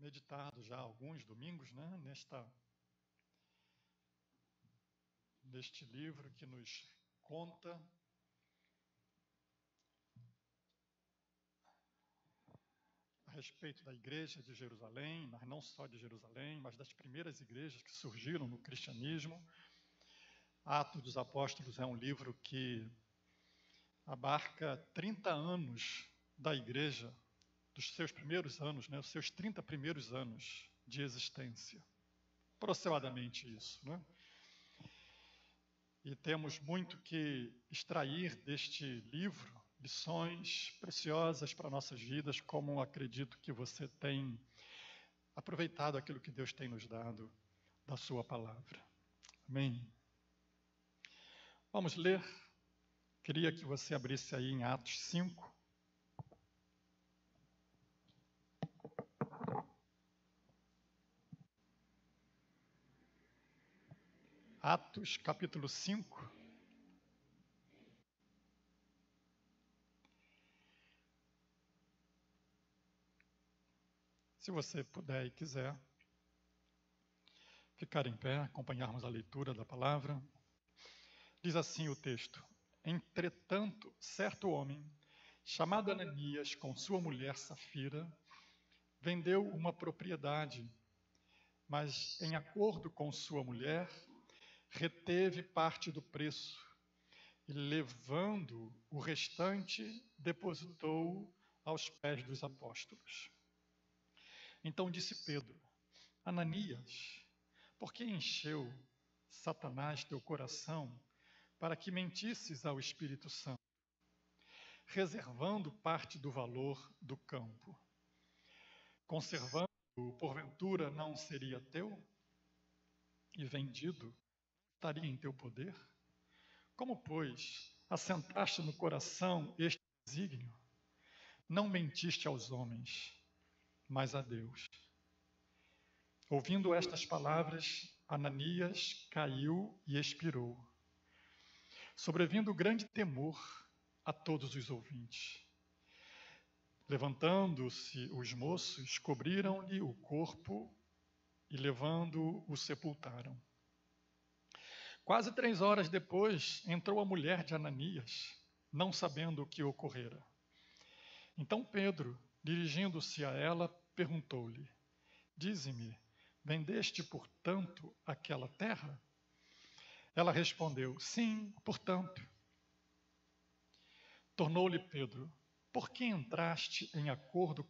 meditado já alguns domingos, né, neste livro que nos conta a respeito da igreja de Jerusalém, mas não só de Jerusalém, mas das primeiras igrejas que surgiram no cristianismo. Atos dos Apóstolos é um livro que abarca 30 anos da igreja, dos seus primeiros anos, né, os seus 30 primeiros anos de existência. Aproximadamente isso, né? E temos muito que extrair deste livro, lições preciosas para nossas vidas, como acredito que você tem aproveitado aquilo que Deus tem nos dado da sua palavra. Amém? Vamos ler. Queria que você abrisse aí em Atos 5. Atos, capítulo 5. Se você puder e quiser ficar em pé, acompanharmos a leitura da palavra. Diz assim o texto: Entretanto, certo homem, chamado Ananias, com sua mulher Safira, vendeu uma propriedade, mas, em acordo com sua mulher, reteve parte do preço e, levando o restante, depositou aos pés dos apóstolos. Então disse Pedro: Ananias, por que encheu Satanás teu coração para que mentisses ao Espírito Santo, reservando parte do valor do campo? Conservando-o, porventura, não seria teu? E vendido, estaria em teu poder? Como, pois, assentaste no coração este desígnio? Não mentiste aos homens, mas a Deus. Ouvindo estas palavras, Ananias caiu e expirou. Sobrevindo grande temor a todos os ouvintes. Levantando-se os moços, cobriram-lhe o corpo e, levando-o, o sepultaram. Quase 3 horas depois, entrou a mulher de Ananias, não sabendo o que ocorrera. Então Pedro, dirigindo-se a ela, perguntou-lhe: Dize-me, vendeste, portanto, aquela terra? Ela respondeu: Sim, portanto. Tornou-lhe Pedro: Por que entraste em acordo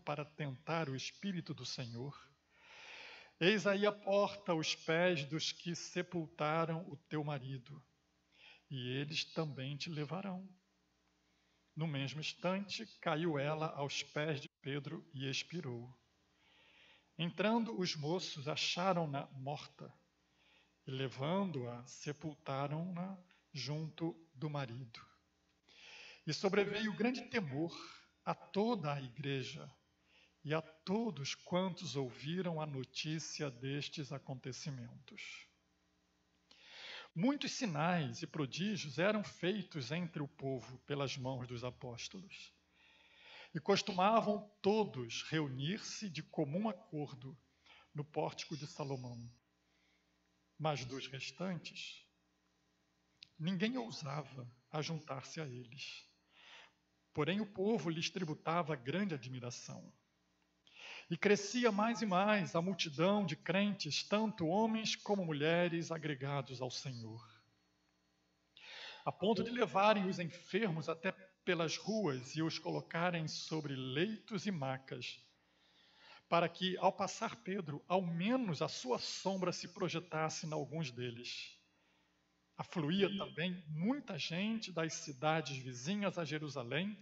para tentar o Espírito do Senhor? Eis aí a porta aos pés dos que sepultaram o teu marido, e eles também te levarão. No mesmo instante, caiu ela aos pés de Pedro e expirou. Entrando os moços, acharam-na morta, e levando-a, sepultaram-na junto do marido. E sobreveio grande temor a toda a igreja e a todos quantos ouviram a notícia destes acontecimentos. Muitos sinais e prodígios eram feitos entre o povo pelas mãos dos apóstolos. E costumavam todos reunir-se de comum acordo no pórtico de Salomão. Mas dos restantes, ninguém ousava ajuntar-se a eles. Porém, o povo lhes tributava grande admiração. E crescia mais e mais a multidão de crentes, tanto homens como mulheres, agregados ao Senhor, a ponto de levarem os enfermos até pelas ruas e os colocarem sobre leitos e macas, para que, ao passar Pedro, ao menos a sua sombra se projetasse em alguns deles. Afluía também muita gente das cidades vizinhas a Jerusalém,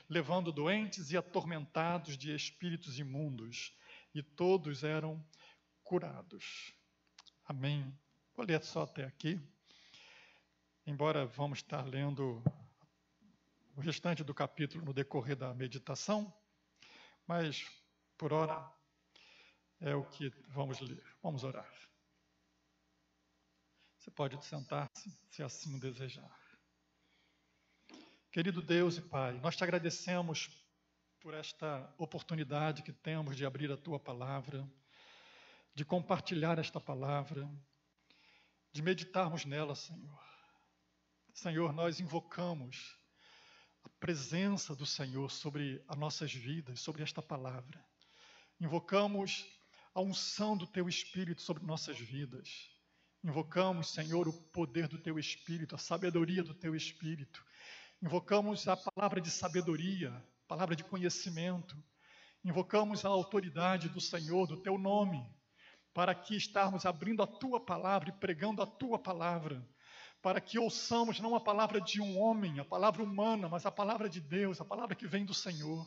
levando doentes e atormentados de espíritos imundos, e todos eram curados. Amém. Vou ler só até aqui, embora vamos estar lendo o restante do capítulo no decorrer da meditação, mas, por hora, é o que vamos ler. Vamos orar. Você pode sentar-se, se assim o desejar. Querido Deus e Pai, nós te agradecemos por esta oportunidade que temos de abrir a Tua palavra, de compartilhar esta palavra, de meditarmos nela, Senhor. Senhor, nós invocamos a presença do Senhor sobre as nossas vidas, sobre esta palavra. Invocamos a unção do Teu Espírito sobre nossas vidas. Invocamos, Senhor, o poder do Teu Espírito, a sabedoria do Teu Espírito. Invocamos a palavra de sabedoria, palavra de conhecimento. Invocamos a autoridade do Senhor, do Teu nome, para que estarmos abrindo a Tua palavra e pregando a Tua palavra, para que ouçamos não a palavra de um homem, a palavra humana, mas a palavra de Deus, a palavra que vem do Senhor.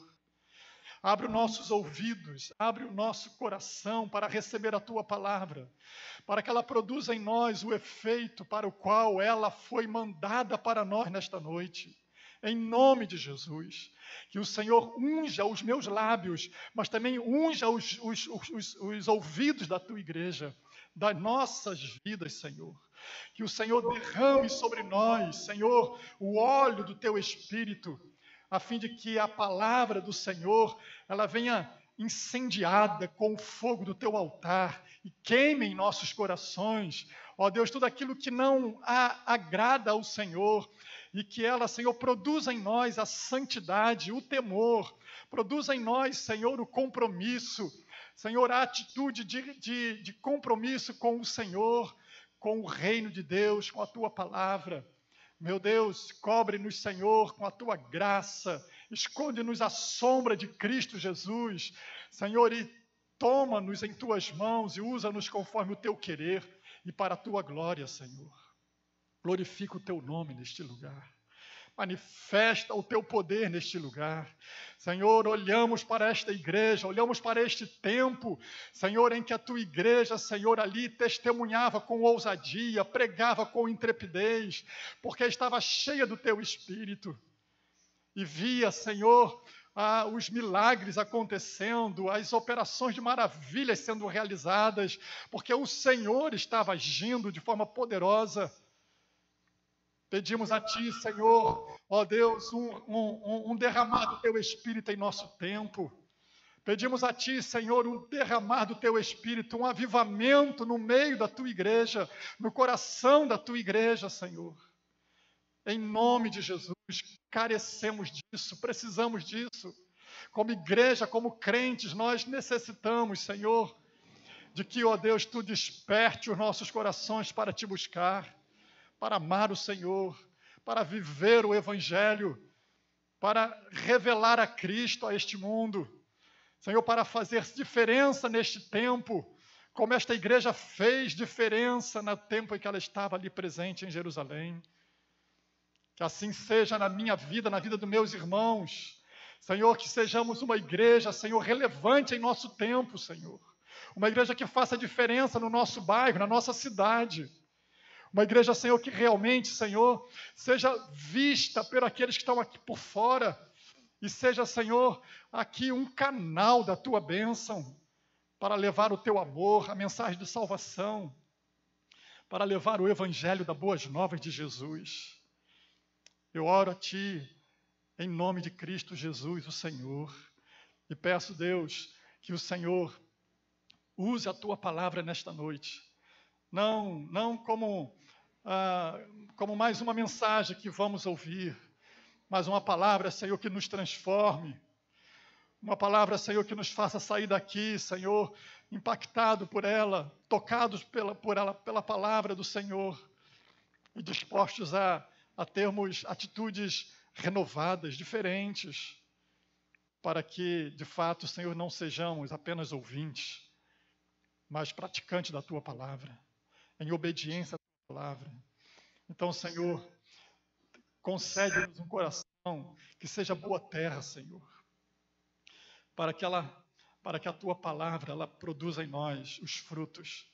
Abre os nossos ouvidos, abre o nosso coração para receber a Tua palavra, para que ela produza em nós o efeito para o qual ela foi mandada para nós nesta noite. Em nome de Jesus, que o Senhor unja os meus lábios, mas também unja os ouvidos da Tua igreja, das nossas vidas, Senhor. Que o Senhor derrame sobre nós, Senhor, o óleo do Teu Espírito, a fim de que a palavra do Senhor, ela venha incendiada com o fogo do Teu altar e queime em nossos corações, ó Deus, tudo aquilo que não agrada ao Senhor, e que ela, Senhor, produza em nós a santidade, o temor, produza em nós, Senhor, o compromisso, Senhor, a atitude de compromisso com o Senhor, com o reino de Deus, com a Tua palavra. Meu Deus, cobre-nos, Senhor, com a Tua graça, esconde-nos à sombra de Cristo Jesus, Senhor, e toma-nos em Tuas mãos e usa-nos conforme o Teu querer e para a Tua glória, Senhor. Glorifica o Teu nome neste lugar. Manifesta o Teu poder neste lugar. Senhor, olhamos para esta igreja, olhamos para este tempo, Senhor, em que a Tua igreja, Senhor, ali testemunhava com ousadia, pregava com intrepidez, porque estava cheia do Teu Espírito. E via, Senhor, os milagres acontecendo, as operações de maravilhas sendo realizadas, porque o Senhor estava agindo de forma poderosa. Pedimos a Ti, Senhor, ó Deus, um derramar do Teu Espírito em nosso tempo. Pedimos a Ti, Senhor, um derramar do Teu Espírito, um avivamento no meio da Tua igreja, no coração da Tua igreja, Senhor. Em nome de Jesus, carecemos disso, precisamos disso. Como igreja, como crentes, nós necessitamos, Senhor, de que, ó Deus, Tu desperte os nossos corações para Te buscar, para amar o Senhor, para viver o Evangelho, para revelar a Cristo a este mundo. Senhor, para fazer diferença neste tempo, como esta igreja fez diferença no tempo em que ela estava ali presente em Jerusalém. Que assim seja na minha vida, na vida dos meus irmãos. Senhor, que sejamos uma igreja, Senhor, relevante em nosso tempo, Senhor. Uma igreja que faça diferença no nosso bairro, na nossa cidade. Uma igreja, Senhor, que realmente, Senhor, seja vista por aqueles que estão aqui por fora e seja, Senhor, aqui um canal da Tua bênção para levar o Teu amor, a mensagem de salvação, para levar o Evangelho das boas novas de Jesus. Eu oro a Ti, em nome de Cristo Jesus, o Senhor, e peço, Deus, que o Senhor use a Tua palavra nesta noite. Não como mais uma mensagem que vamos ouvir, mas uma palavra, Senhor, que nos transforme, uma palavra, Senhor, que nos faça sair daqui, Senhor, impactado por ela, tocados pela palavra do Senhor e dispostos a termos atitudes renovadas, diferentes, para que, de fato, Senhor, não sejamos apenas ouvintes, mas praticantes da Tua palavra, em obediência à Tua palavra. Então, Senhor, concede-nos um coração que seja boa terra, Senhor, para que a Tua palavra ela produza em nós os frutos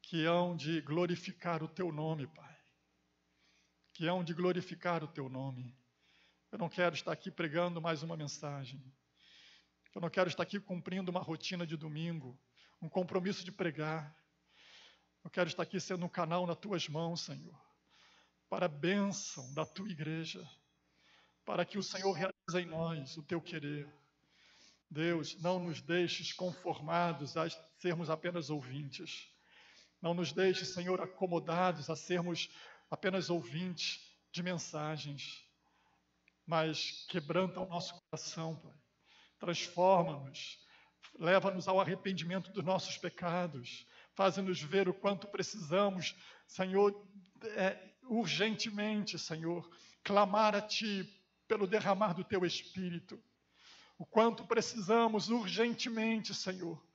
que hão de glorificar o Teu nome, Pai. Que hão de glorificar o Teu nome. Eu não quero estar aqui pregando mais uma mensagem. Eu não quero estar aqui cumprindo uma rotina de domingo, um compromisso de pregar. Eu quero estar aqui sendo um canal nas Tuas mãos, Senhor, para a bênção da Tua igreja, para que o Senhor realize em nós o Teu querer, Deus, não nos deixes conformados a sermos apenas ouvintes. Não nos deixes, Senhor, acomodados a sermos apenas ouvintes de mensagens, mas quebranta o nosso coração, Pai. Transforma-nos, leva-nos ao arrependimento dos nossos pecados, faz-nos ver o quanto precisamos, Senhor, urgentemente, Senhor, clamar a Ti pelo derramar do Teu Espírito. O quanto precisamos urgentemente, Senhor,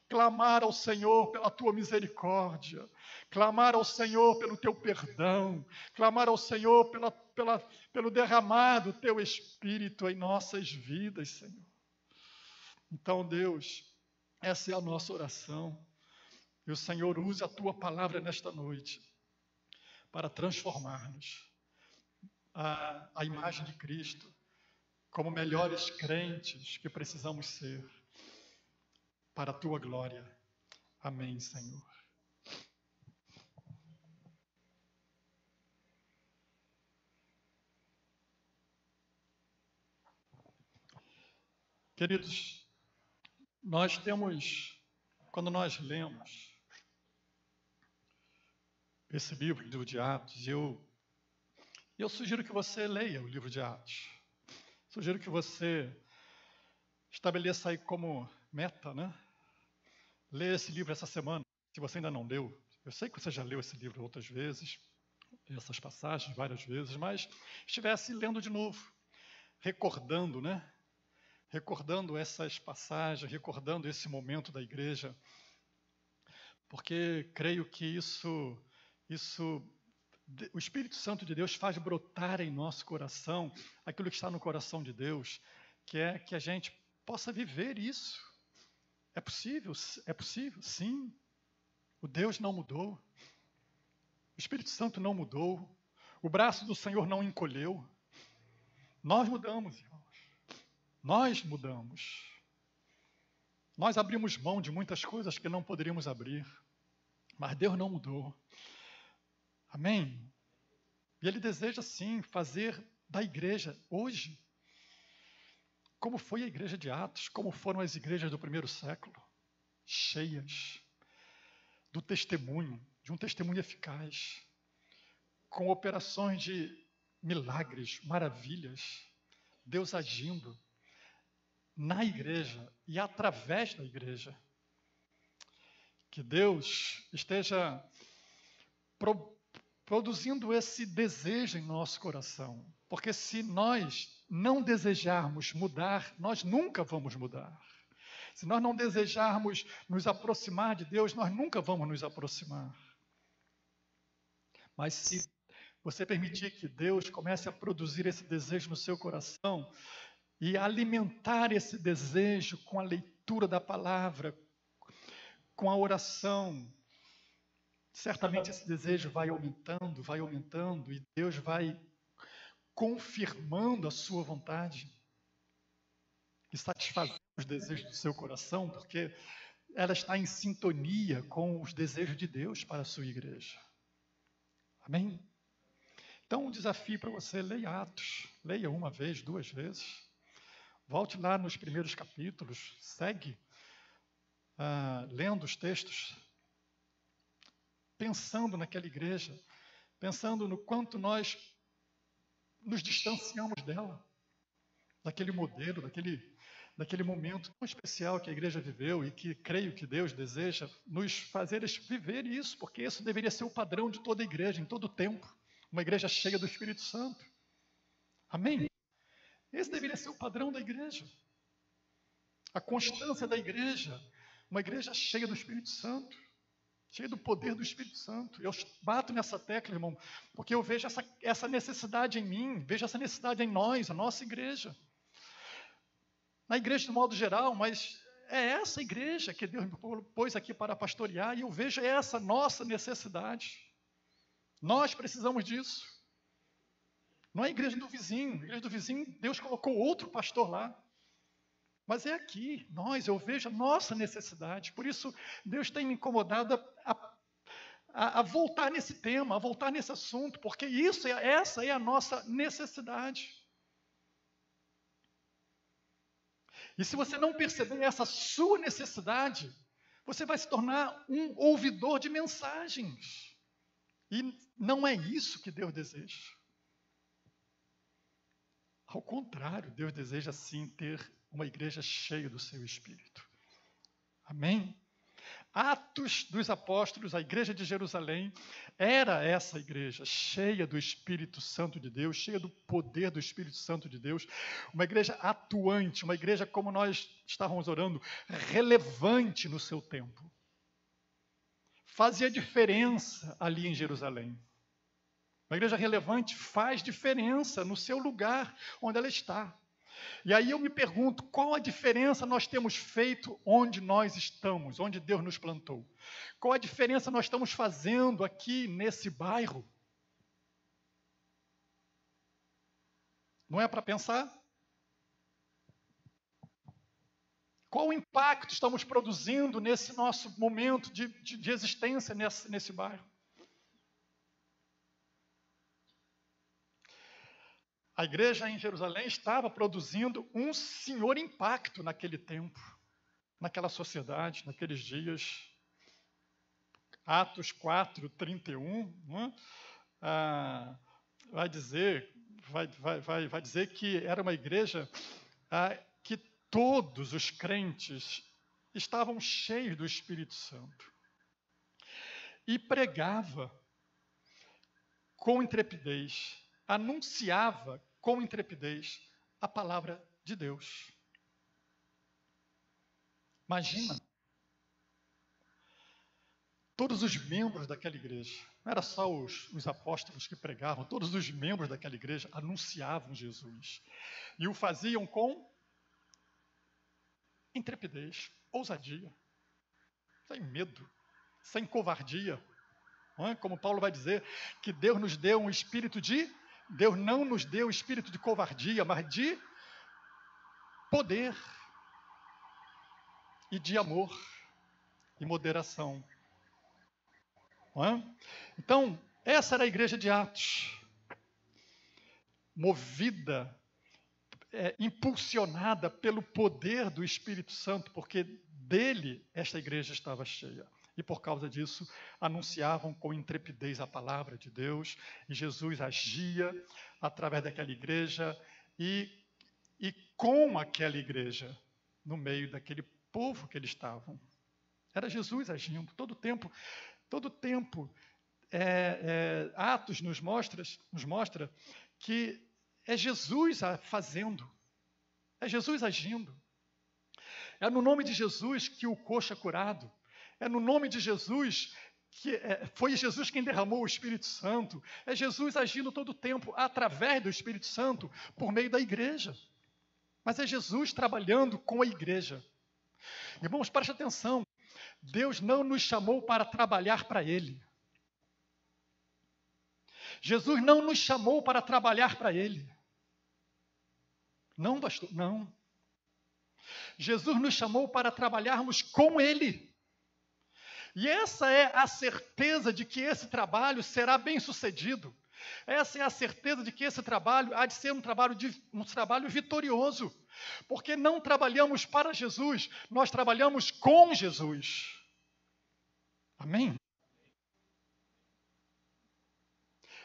clamar ao Senhor pela Tua misericórdia, clamar ao Senhor pelo Teu perdão, clamar ao Senhor pelo derramar do Teu Espírito em nossas vidas, Senhor. Então, Deus, essa é a nossa oração. E o Senhor use a Tua palavra nesta noite para transformar-nos à imagem de Cristo, como melhores crentes que precisamos ser, para a Tua glória. Amém, Senhor. Queridos, nós temos, quando nós lemos esse livro de Atos, eu sugiro que você leia o livro de Atos. Sugiro que você estabeleça aí como meta, né? Ler esse livro essa semana, se você ainda não leu. Eu sei que você já leu esse livro outras vezes, essas passagens várias vezes, mas estivesse lendo de novo, recordando, né? Recordando essas passagens, recordando esse momento da igreja, porque creio que isso o Espírito Santo de Deus faz brotar em nosso coração aquilo que está no coração de Deus, que é que a gente possa viver isso. É possível, sim. O Deus não mudou, o Espírito Santo não mudou, o braço do Senhor não encolheu. Nós mudamos, irmãos. Nós mudamos. Nós abrimos mão de muitas coisas que não poderíamos abrir, mas Deus não mudou. Amém? E Ele deseja, sim, fazer da igreja hoje, como foi a igreja de Atos, como foram as igrejas do primeiro século, cheias do testemunho, de um testemunho eficaz, com operações de milagres, maravilhas, Deus agindo na igreja e através da igreja. Que Deus esteja produzindo esse desejo em nosso coração, porque se nós não desejarmos mudar, nós nunca vamos mudar. Se nós não desejarmos nos aproximar de Deus, nós nunca vamos nos aproximar. Mas se você permitir que Deus comece a produzir esse desejo no seu coração e alimentar esse desejo com a leitura da palavra, com a oração, certamente esse desejo vai aumentando e Deus vai confirmando a sua vontade e satisfazendo os desejos do seu coração, porque ela está em sintonia com os desejos de Deus para a sua igreja. Amém? Então, um desafio para você: leia Atos. Leia uma vez, duas vezes. Volte lá nos primeiros capítulos. Segue lendo os textos, pensando naquela igreja, pensando no quanto nós nos distanciamos dela, daquele modelo, daquele momento tão especial que a igreja viveu e que creio que Deus deseja nos fazer viver isso, porque isso deveria ser o padrão de toda a igreja, em todo o tempo. Uma igreja cheia do Espírito Santo. Amém? Esse deveria ser o padrão da igreja. A constância da igreja, uma igreja cheia do Espírito Santo, cheia do poder do Espírito Santo. Eu bato nessa tecla, irmão, porque eu vejo essa necessidade em mim, vejo essa necessidade em nós, a nossa igreja. Na igreja de modo geral, mas é essa igreja que Deus me pôs aqui para pastorear, e eu vejo essa nossa necessidade. Nós precisamos disso. Não é a igreja do vizinho. A igreja do vizinho, Deus colocou outro pastor lá. Mas é aqui, eu vejo a nossa necessidade. Por isso, Deus tem me incomodado a voltar nesse tema, a voltar nesse assunto, porque essa é a nossa necessidade. E se você não perceber essa sua necessidade, você vai se tornar um ouvidor de mensagens. E não é isso que Deus deseja. Ao contrário, Deus deseja sim ter uma igreja cheia do seu Espírito. Amém? Atos dos Apóstolos, a igreja de Jerusalém, era essa igreja cheia do Espírito Santo de Deus, cheia do poder do Espírito Santo de Deus, uma igreja atuante, uma igreja, como nós estávamos orando, relevante no seu tempo. Fazia diferença ali em Jerusalém. Uma igreja relevante faz diferença no seu lugar onde ela está. E aí eu me pergunto, qual a diferença nós temos feito onde nós estamos, onde Deus nos plantou? Qual a diferença nós estamos fazendo aqui nesse bairro? Não é para pensar? Qual o impacto estamos produzindo nesse nosso momento de existência nesse bairro? A igreja em Jerusalém estava produzindo um senhor impacto naquele tempo, naquela sociedade, naqueles dias. Atos 4, 31, né? Vai dizer que era uma igreja que todos os crentes estavam cheios do Espírito Santo. E pregava com intrepidez, anunciava com intrepidez a palavra de Deus. Imagina, todos os membros daquela igreja, não era só os apóstolos que pregavam, todos os membros daquela igreja anunciavam Jesus. E o faziam com intrepidez, ousadia, sem medo, sem covardia. Não é? Como Paulo vai dizer, que Deus nos deu um espírito de... Deus não nos deu espírito de covardia, mas de poder e de amor e moderação. Não é? Então, essa era a igreja de Atos, movida, impulsionada pelo poder do Espírito Santo, porque dele esta igreja estava cheia. E por causa disso, anunciavam com intrepidez a palavra de Deus, e Jesus agia através daquela igreja e com aquela igreja, no meio daquele povo que eles estavam. Era Jesus agindo, todo tempo. Atos nos mostra que é Jesus fazendo, é Jesus agindo. É no nome de Jesus que o coxo é curado. É no nome de Jesus que foi Jesus quem derramou o Espírito Santo. É Jesus agindo todo o tempo através do Espírito Santo por meio da igreja. Mas é Jesus trabalhando com a igreja. Irmãos, preste atenção. Deus não nos chamou para trabalhar para Ele. Jesus não nos chamou para trabalhar para Ele. Não, pastor, não. Jesus nos chamou para trabalharmos com Ele. E essa é a certeza de que esse trabalho será bem sucedido. Essa é a certeza de que esse trabalho há de ser um trabalho vitorioso. Porque não trabalhamos para Jesus, nós trabalhamos com Jesus. Amém?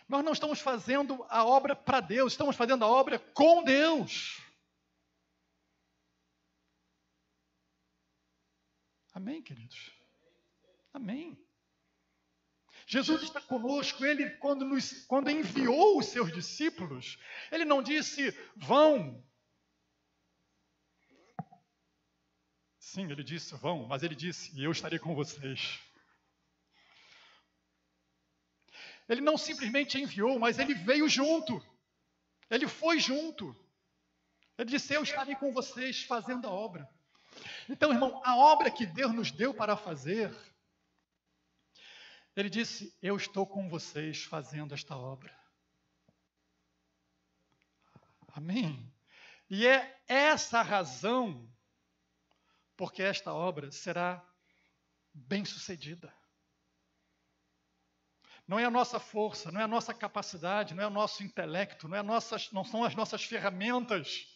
Nós não estamos fazendo a obra para Deus, estamos fazendo a obra com Deus. Amém, queridos? Amém. Jesus está conosco. Ele, quando enviou os seus discípulos, Ele não disse, vão. Sim, Ele disse, vão, mas Ele disse, e eu estarei com vocês. Ele não simplesmente enviou, mas Ele veio junto. Ele foi junto. Ele disse, eu estarei com vocês fazendo a obra. Então, irmão, a obra que Deus nos deu para fazer, Ele disse, eu estou com vocês fazendo esta obra. Amém? E é essa a razão porque esta obra será bem-sucedida. Não é a nossa força, não é a nossa capacidade, não é o nosso intelecto, não são as nossas ferramentas.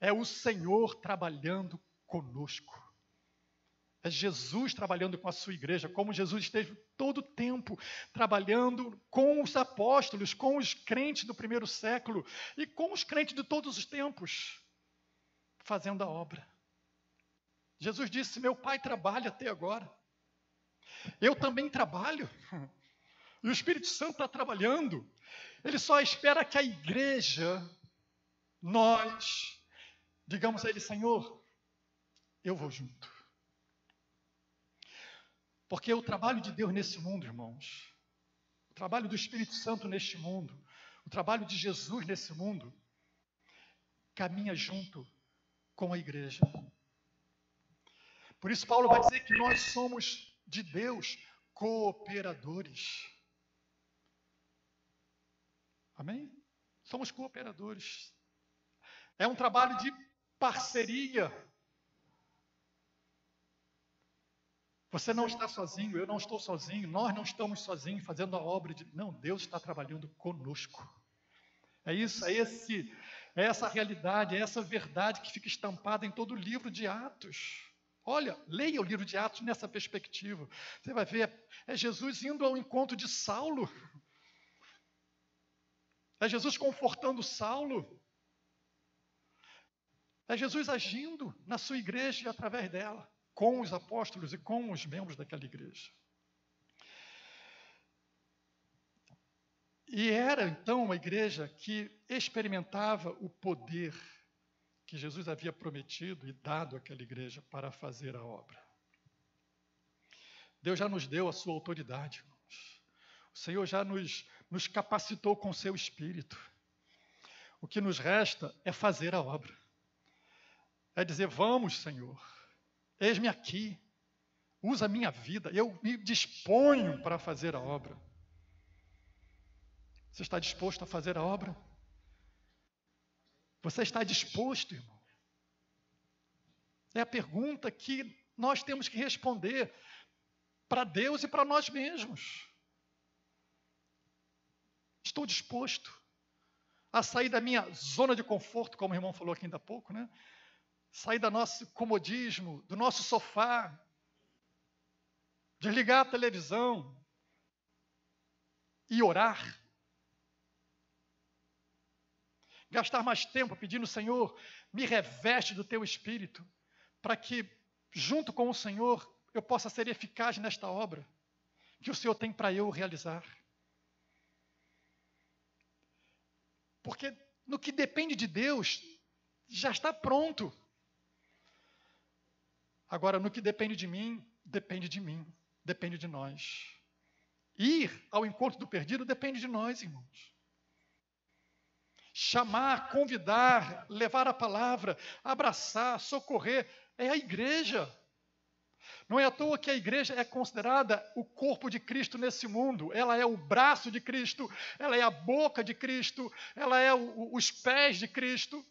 É o Senhor trabalhando conosco. É Jesus trabalhando com a sua igreja, como Jesus esteve todo o tempo trabalhando com os apóstolos, com os crentes do primeiro século e com os crentes de todos os tempos, fazendo a obra. Jesus disse: meu Pai trabalha até agora. Eu também trabalho. E o Espírito Santo está trabalhando. Ele só espera que a igreja, nós, digamos a Ele: Senhor, eu vou junto. Porque o trabalho de Deus nesse mundo, irmãos, o trabalho do Espírito Santo neste mundo, o trabalho de Jesus nesse mundo, caminha junto com a igreja. Por isso Paulo vai dizer que nós somos de Deus cooperadores. Amém? Somos cooperadores. É um trabalho de parceria. Você não está sozinho, eu não estou sozinho, nós não estamos sozinhos fazendo a obra de... Não, Deus está trabalhando conosco. É isso, é essa realidade, é essa verdade que fica estampada em todo o livro de Atos. Olha, leia o livro de Atos nessa perspectiva. Você vai ver, é Jesus indo ao encontro de Saulo. É Jesus confortando Saulo. É Jesus agindo na sua igreja e através dela, com os apóstolos e com os membros daquela igreja. E era então uma igreja que experimentava o poder que Jesus havia prometido e dado àquela igreja para fazer a obra. Deus já nos deu a sua autoridade, irmãos. O Senhor já nos capacitou com o seu Espírito. O que nos resta é fazer a obra. É dizer: vamos, Senhor, eis-me aqui, usa a minha vida, eu me disponho para fazer a obra. Você está disposto a fazer a obra? Você está disposto, irmão? É a pergunta que nós temos que responder para Deus e para nós mesmos. Estou disposto a sair da minha zona de conforto, como o irmão falou aqui ainda há pouco, né? Sair do nosso comodismo, do nosso sofá, desligar a televisão e orar. Gastar mais tempo pedindo: Senhor, me reveste do teu Espírito, para que, junto com o Senhor, eu possa ser eficaz nesta obra que o Senhor tem para eu realizar. Porque no que depende de Deus, já está pronto. Agora, no que depende de mim, depende de nós. Ir ao encontro do perdido depende de nós, irmãos. Chamar, convidar, levar a palavra, abraçar, socorrer, é a igreja. Não é à toa que a igreja é considerada o corpo de Cristo nesse mundo. Ela é o braço de Cristo, ela é a boca de Cristo, ela é os pés de Cristo.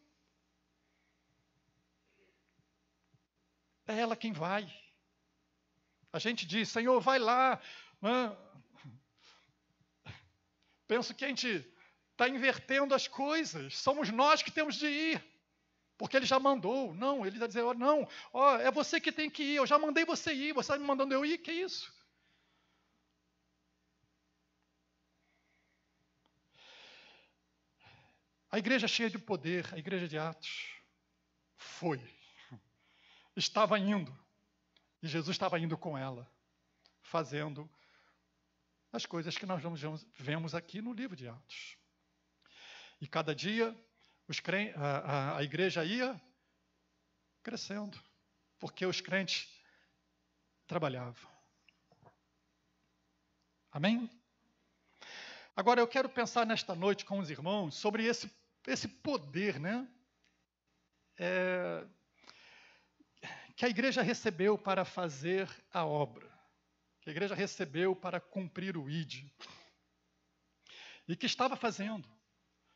É ela quem vai. A gente diz: Senhor, vai lá. Penso que a gente está invertendo as coisas. Somos nós que temos de ir, porque Ele já mandou. Não, Ele vai dizer: não, é você que tem que ir. Eu já mandei você ir. Você está me mandando eu ir? Que isso? A igreja cheia de poder, a igreja de Atos, estava indo, e Jesus estava indo com ela, fazendo as coisas que nós vemos aqui no livro de Atos. E cada dia a igreja ia crescendo, porque os crentes trabalhavam. Amém? Agora eu quero pensar nesta noite com os irmãos sobre esse poder, né? Que a igreja recebeu para fazer a obra, que a igreja recebeu para cumprir o ID, e que estava fazendo.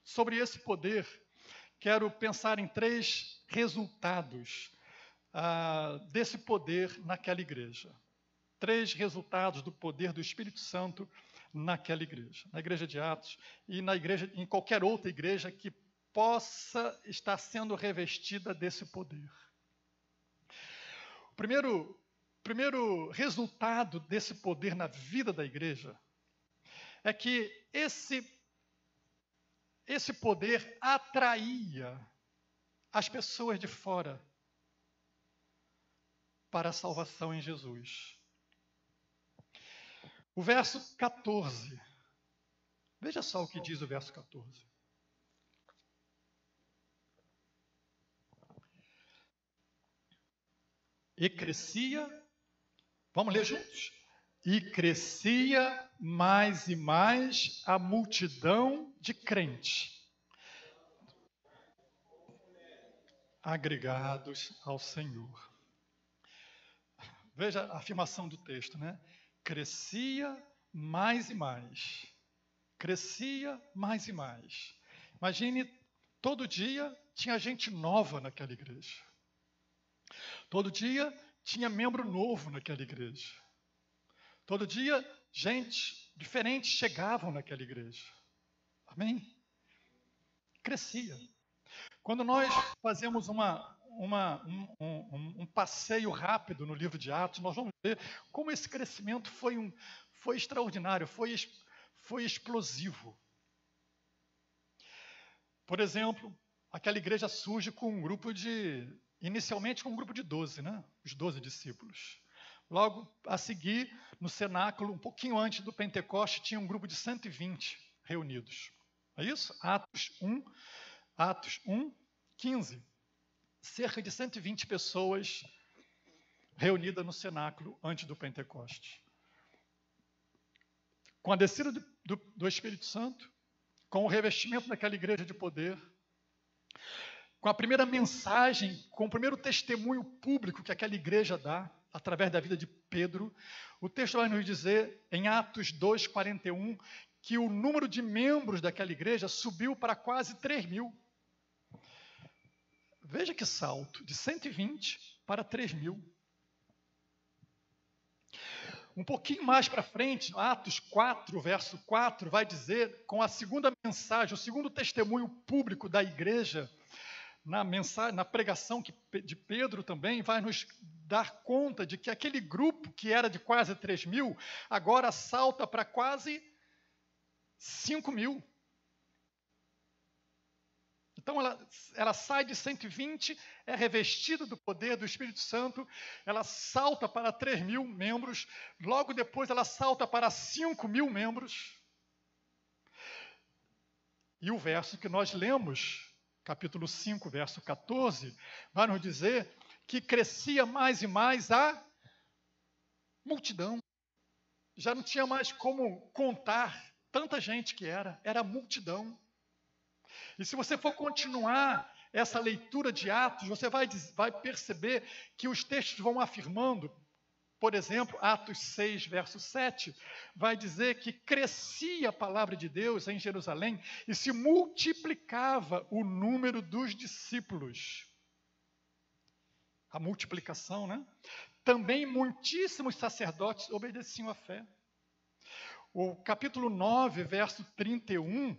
Sobre esse poder, quero pensar em 3 resultados desse poder naquela igreja. 3 resultados do poder do Espírito Santo naquela igreja, na igreja de Atos e na igreja, em qualquer outra igreja que possa estar sendo revestida desse poder. O primeiro resultado desse poder na vida da igreja é que esse poder atraía as pessoas de fora para a salvação em Jesus. O verso 14. Veja só o que diz o verso 14. E crescia, vamos ler juntos? E crescia mais e mais a multidão de crentes, agregados ao Senhor. Veja a afirmação do texto, né? Crescia mais e mais. Crescia mais e mais. Imagine, todo dia tinha gente nova naquela igreja. Todo dia tinha membro novo naquela igreja. Todo dia gente diferente chegavam naquela igreja. Amém? Crescia. Quando nós fazemos um passeio rápido no livro de Atos, nós vamos ver como esse crescimento foi extraordinário, foi explosivo. Por exemplo, aquela igreja surge inicialmente com um grupo de 12, né? Os 12 discípulos. Logo a seguir, no cenáculo, um pouquinho antes do Pentecoste, tinha um grupo de 120 reunidos. É isso? Atos 1, 15. Cerca de 120 pessoas reunidas no cenáculo antes do Pentecoste. Com a descida do Espírito Santo, com o revestimento daquela igreja de poder, com a primeira mensagem, com o primeiro testemunho público que aquela igreja dá, através da vida de Pedro, o texto vai nos dizer, em Atos 2:41, que o número de membros daquela igreja subiu para quase 3.000. Veja que salto, de 120 para 3.000. Um pouquinho mais para frente, Atos 4, verso 4, vai dizer, com a segunda mensagem, o segundo testemunho público da igreja, na pregação de Pedro também, vai nos dar conta de que aquele grupo que era de quase 3.000, agora salta para quase 5.000. Então ela sai de 120, é revestida do poder do Espírito Santo, ela salta para 3.000 membros, logo depois ela salta para 5.000 membros. E o verso que nós lemos, capítulo 5, verso 14, vai nos dizer que crescia mais e mais a multidão. Já não tinha mais como contar tanta gente que era multidão. E se você for continuar essa leitura de Atos, você vai perceber que os textos vão afirmando, por exemplo, Atos 6, verso 7, vai dizer que crescia a palavra de Deus em Jerusalém e se multiplicava o número dos discípulos. A multiplicação, né? Também muitíssimos sacerdotes obedeciam à fé. O capítulo 9, verso 31,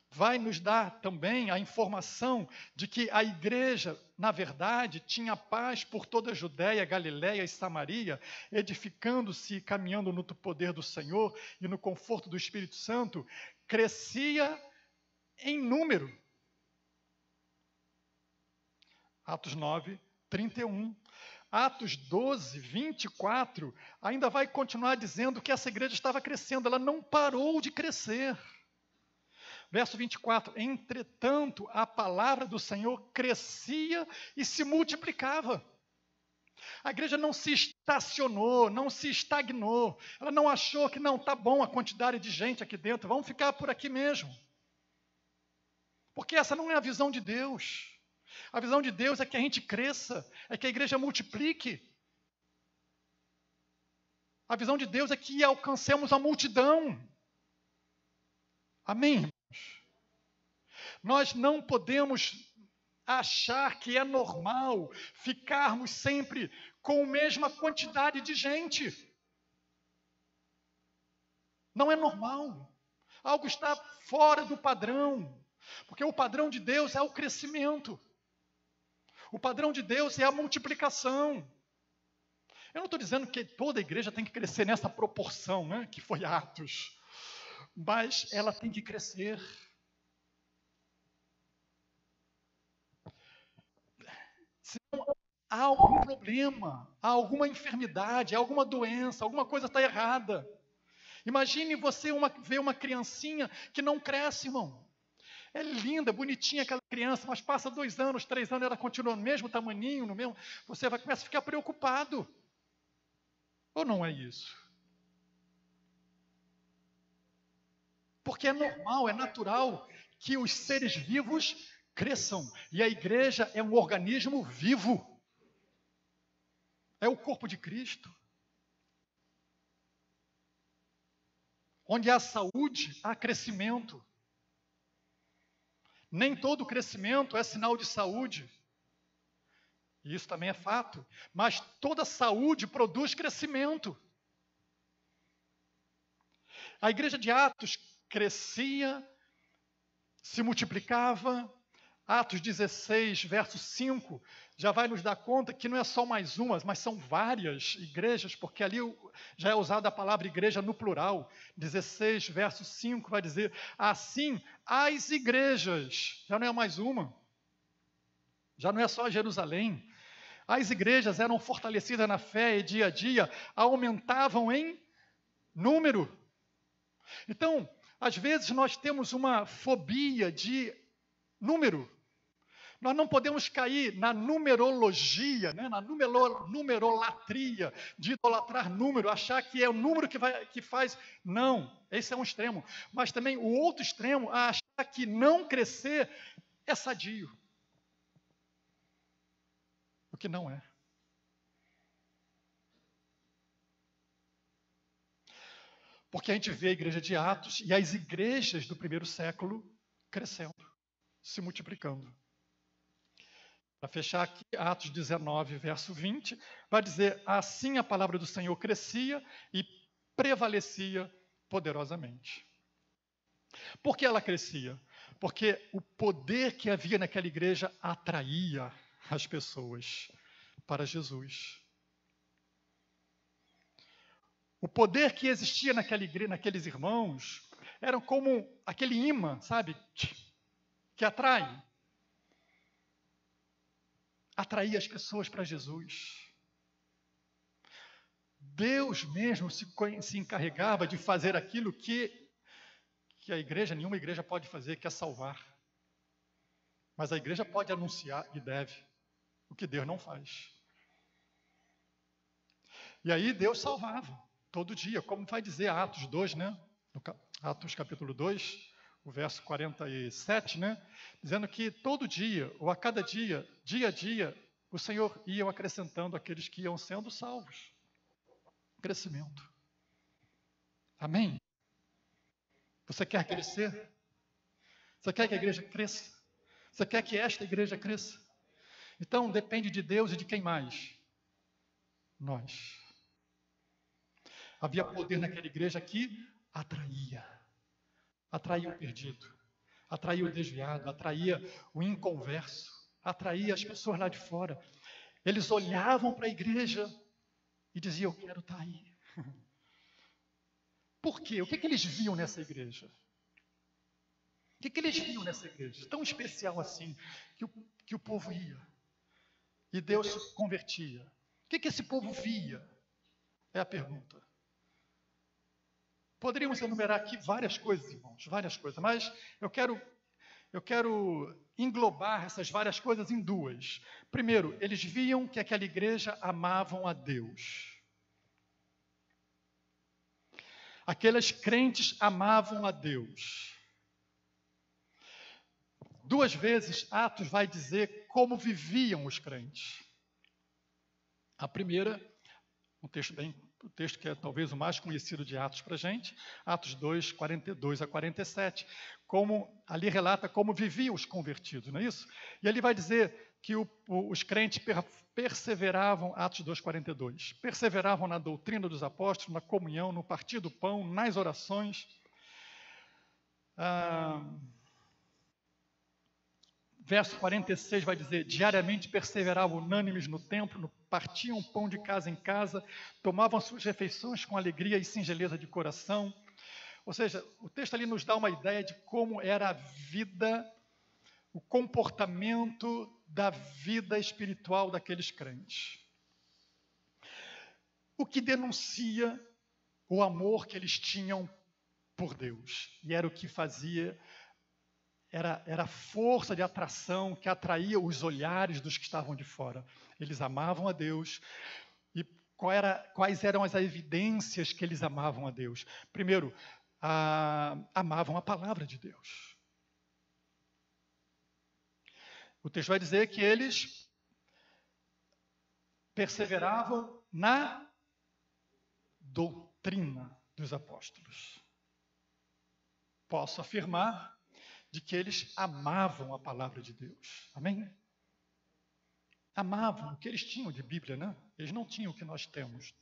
vai nos dar também a informação de que a igreja, na verdade, tinha paz por toda a Judéia, Galiléia e Samaria, edificando-se e caminhando no poder do Senhor e no conforto do Espírito Santo, crescia em número. Atos 9, 31. Atos 12, 24, ainda vai continuar dizendo que essa igreja estava crescendo, ela não parou de crescer. Verso 24, entretanto, a palavra do Senhor crescia e se multiplicava. A igreja não se estacionou, não se estagnou. Ela não achou que não está bom a quantidade de gente aqui dentro, vamos ficar por aqui mesmo. Porque essa não é a visão de Deus. A visão de Deus é que a gente cresça, é que a igreja multiplique. A visão de Deus é que alcancemos a multidão. Amém? Nós não podemos achar que é normal ficarmos sempre com a mesma quantidade de gente. Não é normal. Algo está fora do padrão. Porque o padrão de Deus é o crescimento. O padrão de Deus é a multiplicação. Eu não estou dizendo que toda a igreja tem que crescer nessa proporção, né, que foi Atos. Mas ela tem que crescer. Senão há algum problema, há alguma enfermidade, há alguma doença, alguma coisa está errada. Imagine você ver uma criancinha que não cresce, irmão. É linda, bonitinha aquela criança, mas passa 2 anos, 3 anos, ela continua no mesmo tamaninho, no mesmo. Você vai começar a ficar preocupado. Ou não é isso? Porque é normal, é natural que os seres vivos cresçam. E a igreja é um organismo vivo. É o corpo de Cristo. Onde há saúde, há crescimento. Nem todo crescimento é sinal de saúde. E isso também é fato. Mas toda saúde produz crescimento. A igreja de Atos crescia, se multiplicava. Atos 16, verso 5, já vai nos dar conta que não é só mais uma, mas são várias igrejas, porque ali já é usada a palavra igreja no plural. 16, verso 5 vai dizer, assim, as igrejas, já não é mais uma, já não é só Jerusalém. As igrejas eram fortalecidas na fé e dia a dia aumentavam em número. Então, às vezes nós temos uma fobia de número. Nós não podemos cair na numerologia, né, na numerolatria, de idolatrar número, achar que é o número que faz. Não, esse é um extremo. Mas também o outro extremo, achar que não crescer é sadio. O que não é. Porque a gente vê a igreja de Atos e as igrejas do primeiro século crescendo, se multiplicando. Para fechar aqui, Atos 19, verso 20, vai dizer, assim a palavra do Senhor crescia e prevalecia poderosamente. Por que ela crescia? Porque o poder que havia naquela igreja atraía as pessoas para Jesus. O poder que existia naquela igreja, naqueles irmãos, era como aquele imã, sabe, que atrai. Atraía as pessoas para Jesus. Deus mesmo se encarregava de fazer aquilo que a igreja, nenhuma igreja pode fazer, que é salvar. Mas a igreja pode anunciar e deve, o que Deus não faz. E aí Deus salvava, todo dia, como vai dizer Atos 2, né? Atos capítulo 2, o verso 47, né? Dizendo que todo dia, ou a cada dia, dia a dia, o Senhor ia acrescentando aqueles que iam sendo salvos. Crescimento. Amém? Você quer crescer? Você quer que a igreja cresça? Você quer que esta igreja cresça? Então, depende de Deus e de quem mais? Nós. Havia poder naquela igreja que atraía o perdido, atraía o desviado, atraía o inconverso, atraía as pessoas lá de fora. Eles olhavam para a igreja e diziam, eu quero estar aí. Por quê? O que eles viam nessa igreja? O que eles viam nessa igreja? Tão especial assim, que o povo ia. E Deus se convertia. O que esse povo via? É a pergunta. Poderíamos enumerar aqui várias coisas, irmãos, várias coisas, mas eu quero englobar essas várias coisas em duas. Primeiro, eles viam que aquela igreja amavam a Deus. Aqueles crentes amavam a Deus. 2 vezes, Atos vai dizer como viviam os crentes. A primeira, o texto que é talvez o mais conhecido de Atos para a gente, Atos 2, 42 a 47, ali relata como viviam os convertidos, não é isso? E ali vai dizer que os crentes perseveravam, Atos 2, 42, perseveravam na doutrina dos apóstolos, na comunhão, no partir do pão, nas orações. verso 46 vai dizer: diariamente perseveravam unânimes no templo, partiam pão de casa em casa, tomavam suas refeições com alegria e singeleza de coração. Ou seja, o texto ali nos dá uma ideia de como era a vida, o comportamento da vida espiritual daqueles crentes. O que denuncia o amor que eles tinham por Deus. E era o que fazia, era a força de atração que atraía os olhares dos que estavam de fora. Eles amavam a Deus. E quais eram as evidências que eles amavam a Deus? Primeiro, amavam a palavra de Deus. O texto vai dizer que eles perseveravam na doutrina dos apóstolos. Posso afirmar de que eles amavam a palavra de Deus. Amém? Amavam o que eles tinham de Bíblia, né? Eles não tinham o que nós temos.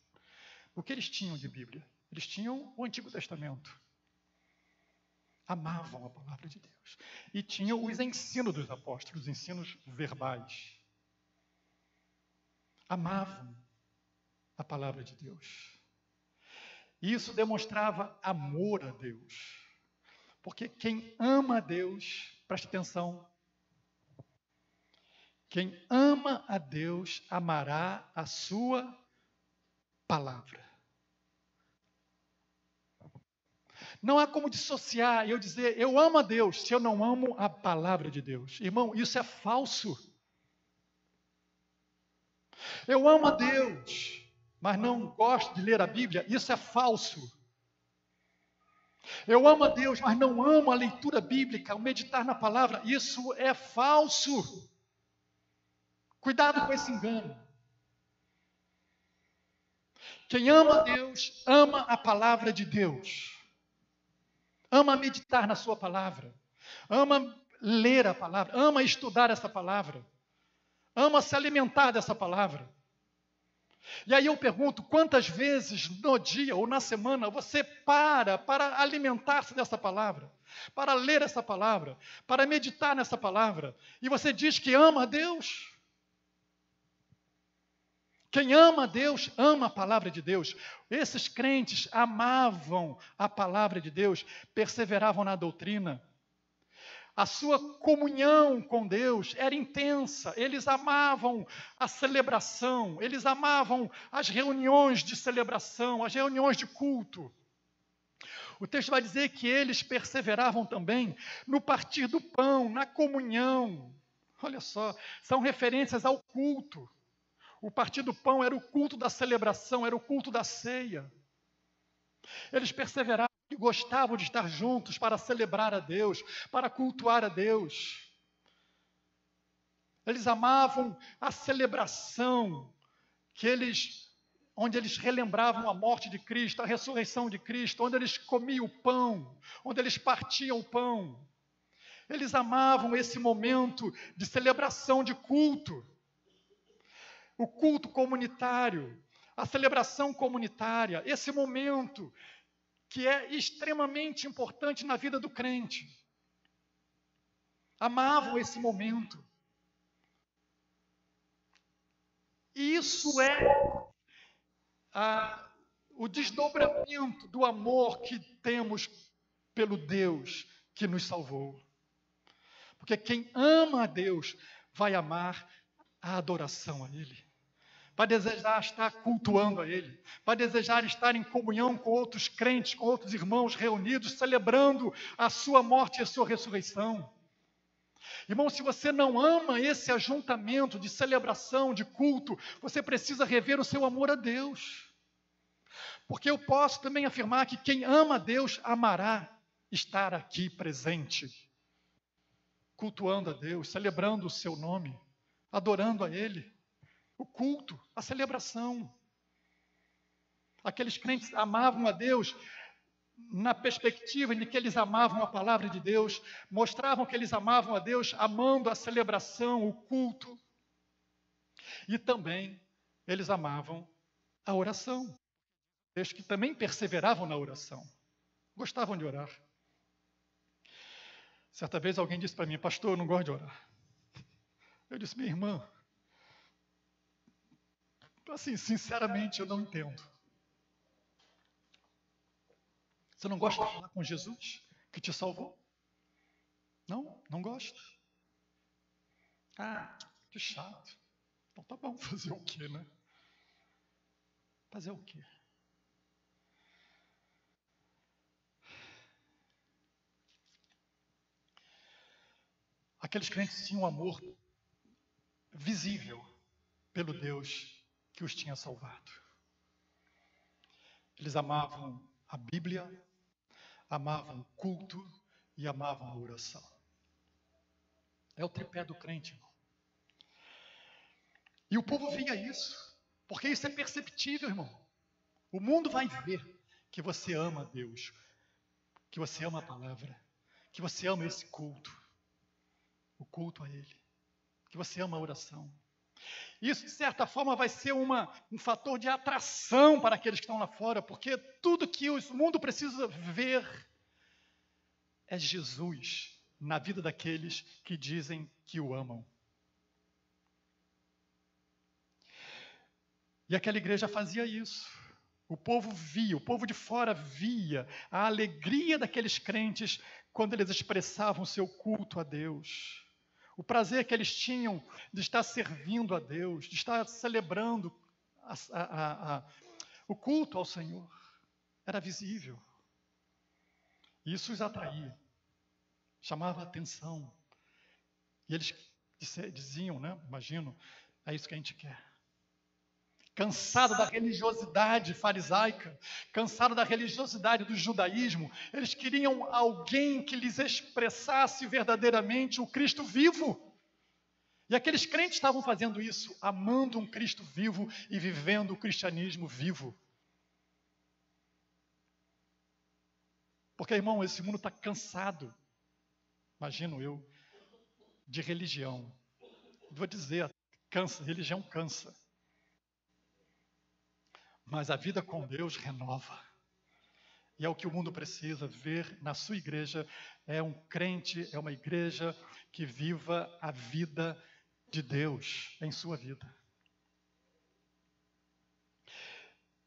O que eles tinham de Bíblia? Eles tinham o Antigo Testamento. Amavam a palavra de Deus. E tinham os ensinos dos apóstolos, os ensinos verbais. Amavam a palavra de Deus. E isso demonstrava amor a Deus. Porque quem ama a Deus, preste atenção, quem ama a Deus amará a sua palavra. Não há como dissociar e eu dizer, eu amo a Deus, se eu não amo a palavra de Deus. Irmão, isso é falso. Eu amo a Deus, mas não gosto de ler a Bíblia, isso é falso. Eu amo a Deus, mas não amo a leitura bíblica, o meditar na palavra, isso é falso. Cuidado com esse engano. Quem ama a Deus, ama a palavra de Deus. Ama meditar na sua palavra. Ama ler a palavra. Ama estudar essa palavra. Ama se alimentar dessa palavra. E aí eu pergunto, quantas vezes no dia ou na semana você para alimentar-se dessa palavra, para ler essa palavra, para meditar nessa palavra, e você diz que ama a Deus? Quem ama a Deus, ama a palavra de Deus. Esses crentes amavam a palavra de Deus, perseveravam na doutrina. A sua comunhão com Deus era intensa. Eles amavam a celebração, eles amavam as reuniões de celebração, as reuniões de culto. O texto vai dizer que eles perseveravam também no partir do pão, na comunhão. Olha só, são referências ao culto. O partir do pão era o culto da celebração, era o culto da ceia. Eles perseveravam e gostavam de estar juntos para celebrar a Deus, para cultuar a Deus. Eles amavam a celebração onde eles relembravam a morte de Cristo, a ressurreição de Cristo, onde eles comiam o pão, onde eles partiam o pão. Eles amavam esse momento de celebração, de culto. O culto comunitário, a celebração comunitária, esse momento que é extremamente importante na vida do crente. Amavam esse momento. E isso é o desdobramento do amor que temos pelo Deus que nos salvou. Porque quem ama a Deus vai amar a adoração a Ele. Vai desejar estar cultuando a Ele, vai desejar estar em comunhão com outros crentes, com outros irmãos reunidos, celebrando a sua morte e a sua ressurreição. Irmão, se você não ama esse ajuntamento de celebração, de culto, você precisa rever o seu amor a Deus. Porque eu posso também afirmar que quem ama a Deus amará estar aqui presente, cultuando a Deus, celebrando o seu nome, adorando a Ele. O culto, a celebração. Aqueles crentes amavam a Deus na perspectiva de que eles amavam a palavra de Deus, mostravam que eles amavam a Deus amando a celebração, o culto. E também eles amavam a oração. Eles que também perseveravam na oração. Gostavam de orar. Certa vez alguém disse para mim, pastor, eu não gosto de orar. Eu disse, minha irmã, assim, sinceramente, eu não entendo. Você não gosta de falar com Jesus, que te salvou? Não? Não gosta? Ah, que chato. Então tá bom, fazer o quê, né? Fazer o quê? Aqueles crentes tinham um amor visível pelo Deus que os tinha salvado. Eles amavam a Bíblia, amavam o culto e amavam a oração. É o tripé do crente, irmão. E o povo via isso, porque isso é perceptível, irmão. O mundo vai ver que você ama a Deus, que você ama a palavra, que você ama esse culto, o culto a Ele, que você ama a oração. Isso, de certa forma, vai ser um fator de atração para aqueles que estão lá fora, porque tudo que o mundo precisa ver é Jesus na vida daqueles que dizem que o amam. E aquela igreja fazia isso. O povo via, o povo de fora via a alegria daqueles crentes quando eles expressavam o seu culto a Deus. O prazer que eles tinham de estar servindo a Deus, de estar celebrando o culto ao Senhor. Era visível. Isso os atraía, chamava a atenção. E eles diziam, né? Imagino, é isso que a gente quer. Cansado da religiosidade farisaica, cansado da religiosidade do judaísmo, eles queriam alguém que lhes expressasse verdadeiramente o Cristo vivo. E aqueles crentes estavam fazendo isso, amando um Cristo vivo e vivendo o cristianismo vivo. Porque, irmão, esse mundo está cansado, imagino eu, de religião. Vou dizer, cansa, religião cansa. Mas a vida com Deus renova. E é o que o mundo precisa ver na sua igreja. É um crente, é uma igreja que viva a vida de Deus em sua vida.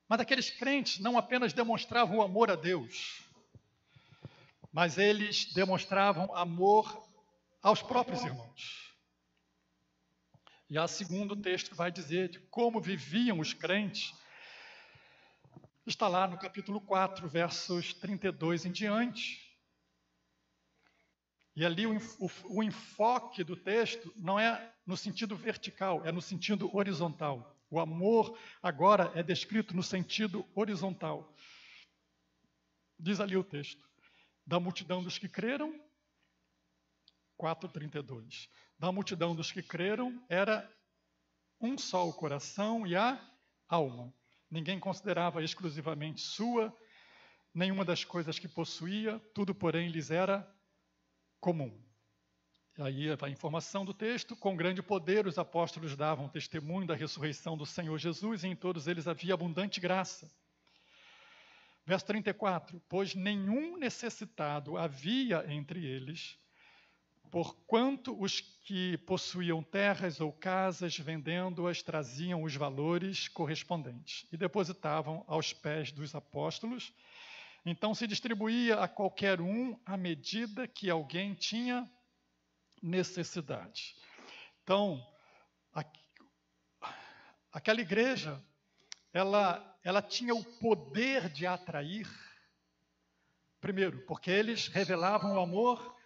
Mas aqueles crentes não apenas demonstravam amor a Deus, mas eles demonstravam amor aos próprios irmãos. E a segundo texto vai dizer de como viviam os crentes. Está lá no capítulo 4, versos 32 em diante. E ali o enfoque do texto não é no sentido vertical, é no sentido horizontal. O amor agora é descrito no sentido horizontal. Diz ali o texto. Da multidão dos que creram, 4:32. Da multidão dos que creram era um só o coração e a alma. Ninguém considerava exclusivamente sua nenhuma das coisas que possuía, tudo, porém, lhes era comum. Aí a informação do texto: com grande poder os apóstolos davam testemunho da ressurreição do Senhor Jesus, e em todos eles havia abundante graça. Verso 34: pois nenhum necessitado havia entre eles, porquanto os que possuíam terras ou casas, vendendo-as, traziam os valores correspondentes e depositavam aos pés dos apóstolos. Então se distribuía a qualquer um à medida que alguém tinha necessidade. Então, aquela igreja, ela tinha o poder de atrair, primeiro, porque eles revelavam o amor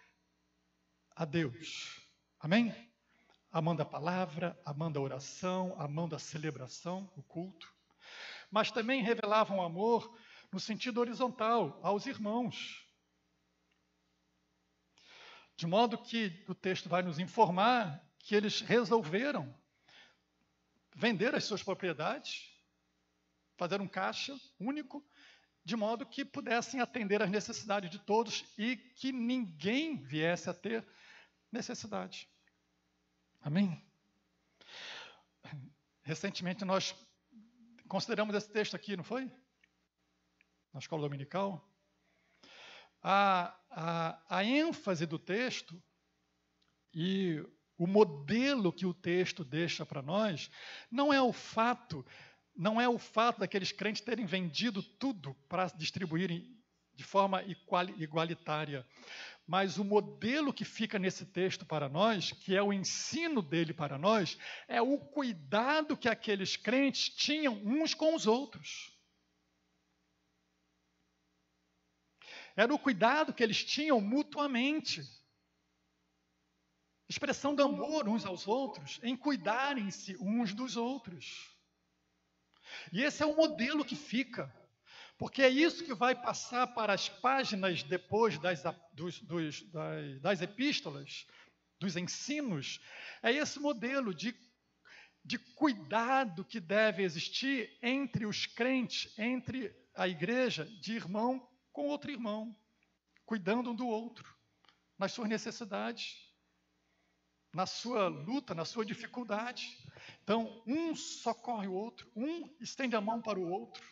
a Deus. Amém? Amando a palavra, amando a oração, amando a celebração, o culto. Mas também revelavam amor no sentido horizontal, aos irmãos. De modo que o texto vai nos informar que eles resolveram vender as suas propriedades, fazer um caixa único, de modo que pudessem atender às necessidades de todos e que ninguém viesse a ter necessidade. Amém? Recentemente nós consideramos esse texto aqui, não foi? Na escola dominical. A ênfase do texto e o modelo que o texto deixa para nós não é o fato daqueles crentes terem vendido tudo para distribuírem de forma igualitária. Mas o modelo que fica nesse texto para nós, que é o ensino dele para nós, é o cuidado que aqueles crentes tinham uns com os outros. Era o cuidado que eles tinham mutuamente. Expressão de amor uns aos outros, em cuidarem-se uns dos outros. E esse é o modelo que fica, porque é isso que vai passar para as páginas depois das epístolas, dos ensinos. É esse modelo de cuidado que deve existir entre os crentes, entre a igreja, de irmão com outro irmão, cuidando um do outro, nas suas necessidades, na sua luta, na sua dificuldade. Então, um socorre o outro, um estende a mão para o outro.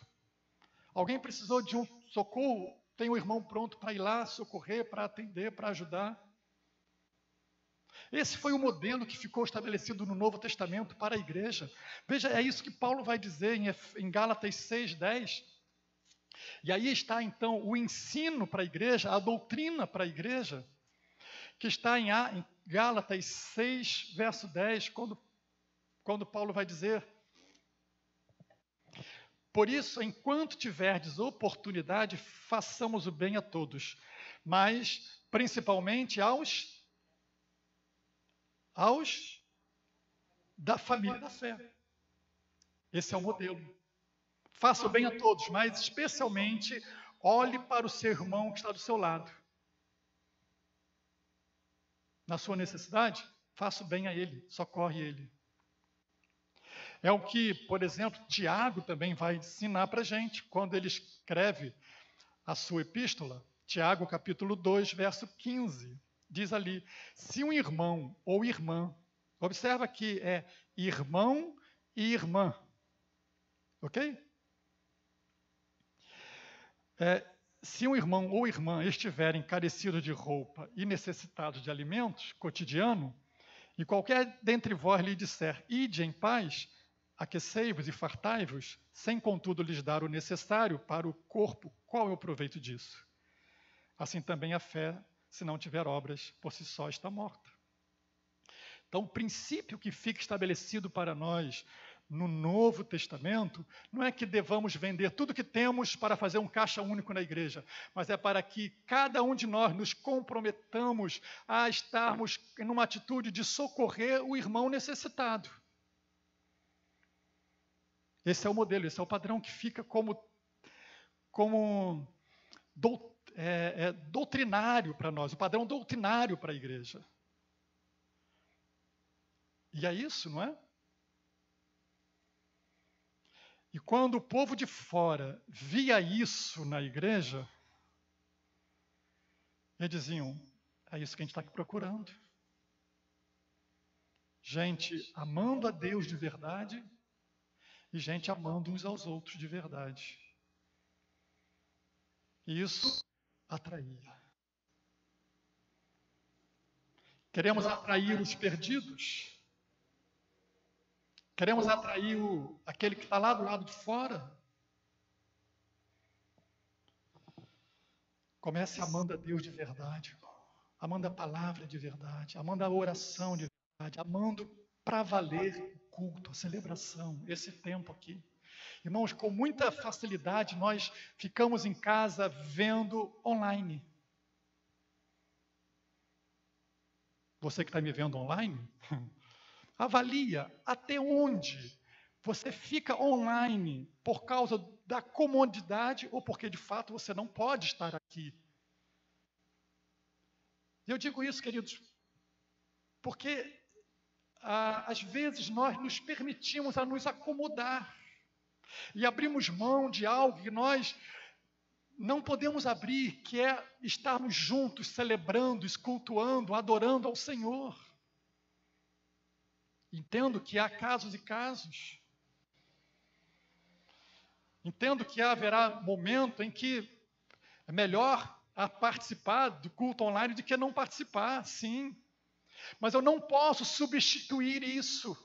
Alguém precisou de um socorro, tem um irmão pronto para ir lá socorrer, para atender, para ajudar. Esse foi o modelo que ficou estabelecido no Novo Testamento para a igreja. Veja, é isso que Paulo vai dizer em Gálatas 6:10. E aí está, então, o ensino para a igreja, a doutrina para a igreja, que está em Gálatas 6, verso 10, quando Paulo vai dizer: por isso, enquanto tiverdes oportunidade, façamos o bem a todos, mas principalmente aos da família da fé. Esse é o modelo. Faça o bem a todos, mas especialmente olhe para o seu irmão que está do seu lado. Na sua necessidade, faça o bem a ele, socorre ele. É o que, por exemplo, Tiago também vai ensinar para a gente, quando ele escreve a sua epístola. Tiago, capítulo 2, verso 15, diz ali: se um irmão ou irmã, observa que é irmão e irmã, ok? Se um irmão ou irmã estiverem carecidos de roupa e necessitados de alimentos cotidiano, e qualquer dentre vós lhe disser: ide em paz, aquecei-vos e fartai-vos, sem contudo lhes dar o necessário para o corpo, qual é o proveito disso? Assim também a fé, se não tiver obras, por si só está morta. Então, o princípio que fica estabelecido para nós no Novo Testamento não é que devamos vender tudo que temos para fazer um caixa único na igreja, mas é para que cada um de nós nos comprometamos a estarmos em uma atitude de socorrer o irmão necessitado. Esse é o modelo, esse é o padrão que fica como doutrinário para nós, o padrão doutrinário para a igreja. E é isso, não é? E quando o povo de fora via isso na igreja, eles diziam: é isso que a gente está aqui procurando. Gente amando a Deus de verdade e gente amando uns aos outros de verdade. E isso atraía. Queremos atrair os perdidos? Queremos atrair aquele que está lá do lado de fora? Comece amando a Deus de verdade, amando a palavra de verdade, amando a oração de verdade, amando para valer o culto, a celebração, esse tempo aqui. Irmãos, com muita facilidade nós ficamos em casa vendo online. Você que está me vendo online, avalia até onde você fica online por causa da comodidade ou porque de fato você não pode estar aqui. Eu digo isso, queridos, porque às vezes nós nos permitimos a nos acomodar e abrimos mão de algo que nós não podemos abrir, que é estarmos juntos, celebrando, cultuando, adorando ao Senhor. Entendo que há casos e casos. Entendo que haverá momento em que é melhor participar do culto online do que não participar, sim. Mas eu não posso substituir isso,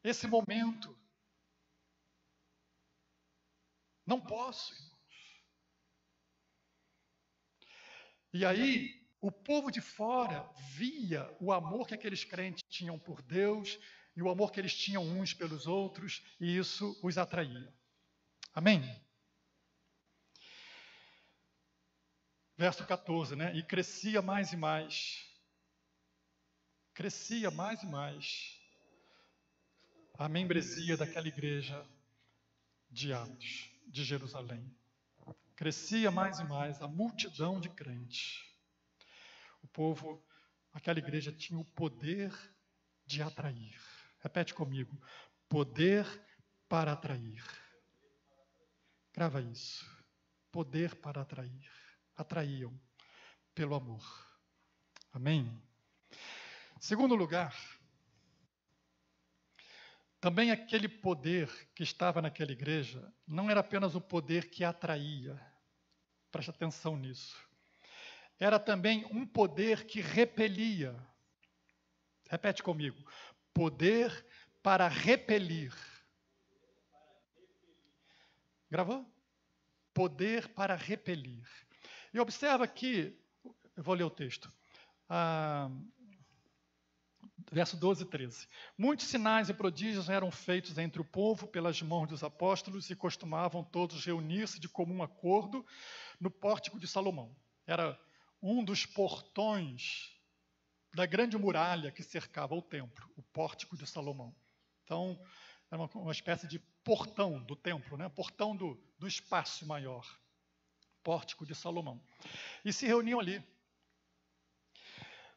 esse momento. Não posso. E aí, o povo de fora via o amor que aqueles crentes tinham por Deus e o amor que eles tinham uns pelos outros, e isso os atraía. Amém? Verso 14, né? E crescia mais e mais. Crescia mais e mais a membresia daquela igreja de Atos, de Jerusalém. Crescia mais e mais a multidão de crentes. O povo, aquela igreja tinha o poder de atrair. Repete comigo. Poder para atrair. Grava isso. Poder para atrair. Atraíam pelo amor. Amém? Segundo lugar, também aquele poder que estava naquela igreja não era apenas o poder que atraía. Preste atenção nisso. Era também um poder que repelia. Repete comigo. Poder para repelir. Gravou? Poder para repelir. E observa que, eu vou ler o texto, verso 12 e 13. Muitos sinais e prodígios eram feitos entre o povo pelas mãos dos apóstolos e costumavam todos reunir-se de comum acordo no pórtico de Salomão. Era um dos portões da grande muralha que cercava o templo, o pórtico de Salomão. Então, era uma espécie de portão do templo, né? Portão do espaço maior, pórtico de Salomão. E se reuniam ali.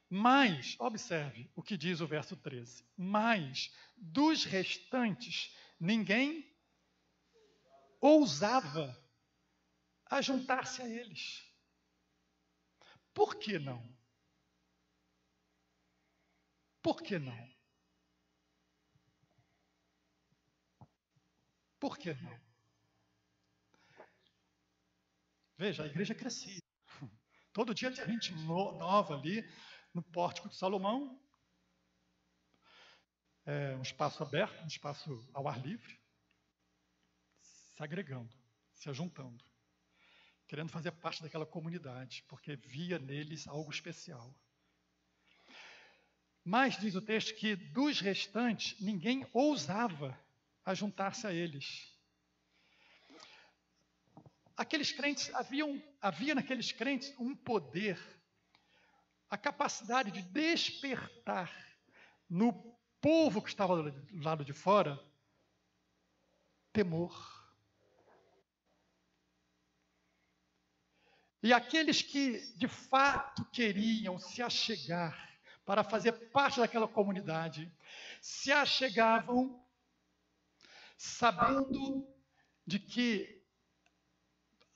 Mas, observe o que diz o verso 13. Mas, dos restantes, ninguém ousava a juntar-se a eles. Por que não? Por que não? Por que não? Veja, a igreja crescia. Todo dia tinha gente nova ali no pórtico de Salomão. Um espaço aberto, um espaço ao ar livre. Se agregando, se ajuntando. Querendo fazer parte daquela comunidade, porque via neles algo especial. Mas, diz o texto, que dos restantes, ninguém ousava a juntar-se a eles. Aqueles crentes, havia naqueles crentes um poder, a capacidade de despertar no povo que estava do lado de fora, temor. E aqueles que de fato queriam se achegar para fazer parte daquela comunidade, se achegavam sabendo de que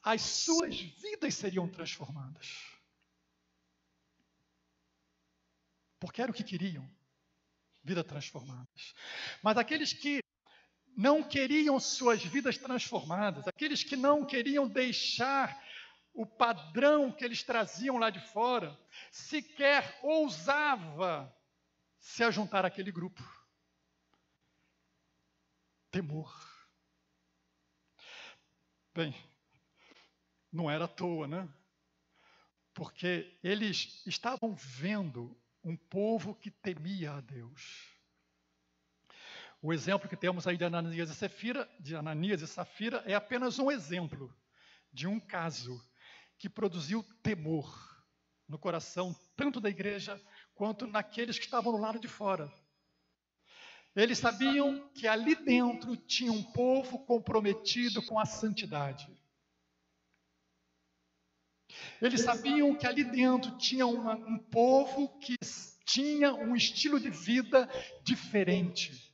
as suas vidas seriam transformadas. Porque era o que queriam, vidas transformadas. Mas aqueles que não queriam suas vidas transformadas, aqueles que não queriam deixar o padrão que eles traziam lá de fora, sequer ousava se ajuntar àquele grupo. Temor. Bem, não era à toa, né? Porque eles estavam vendo um povo que temia a Deus. O exemplo que temos aí de Ananias e Safira é apenas um exemplo de um caso que produziu temor no coração tanto da igreja quanto naqueles que estavam no lado de fora. Eles sabiam que ali dentro tinha um povo comprometido com a santidade. Eles sabiam que ali dentro tinha um povo que tinha um estilo de vida diferente,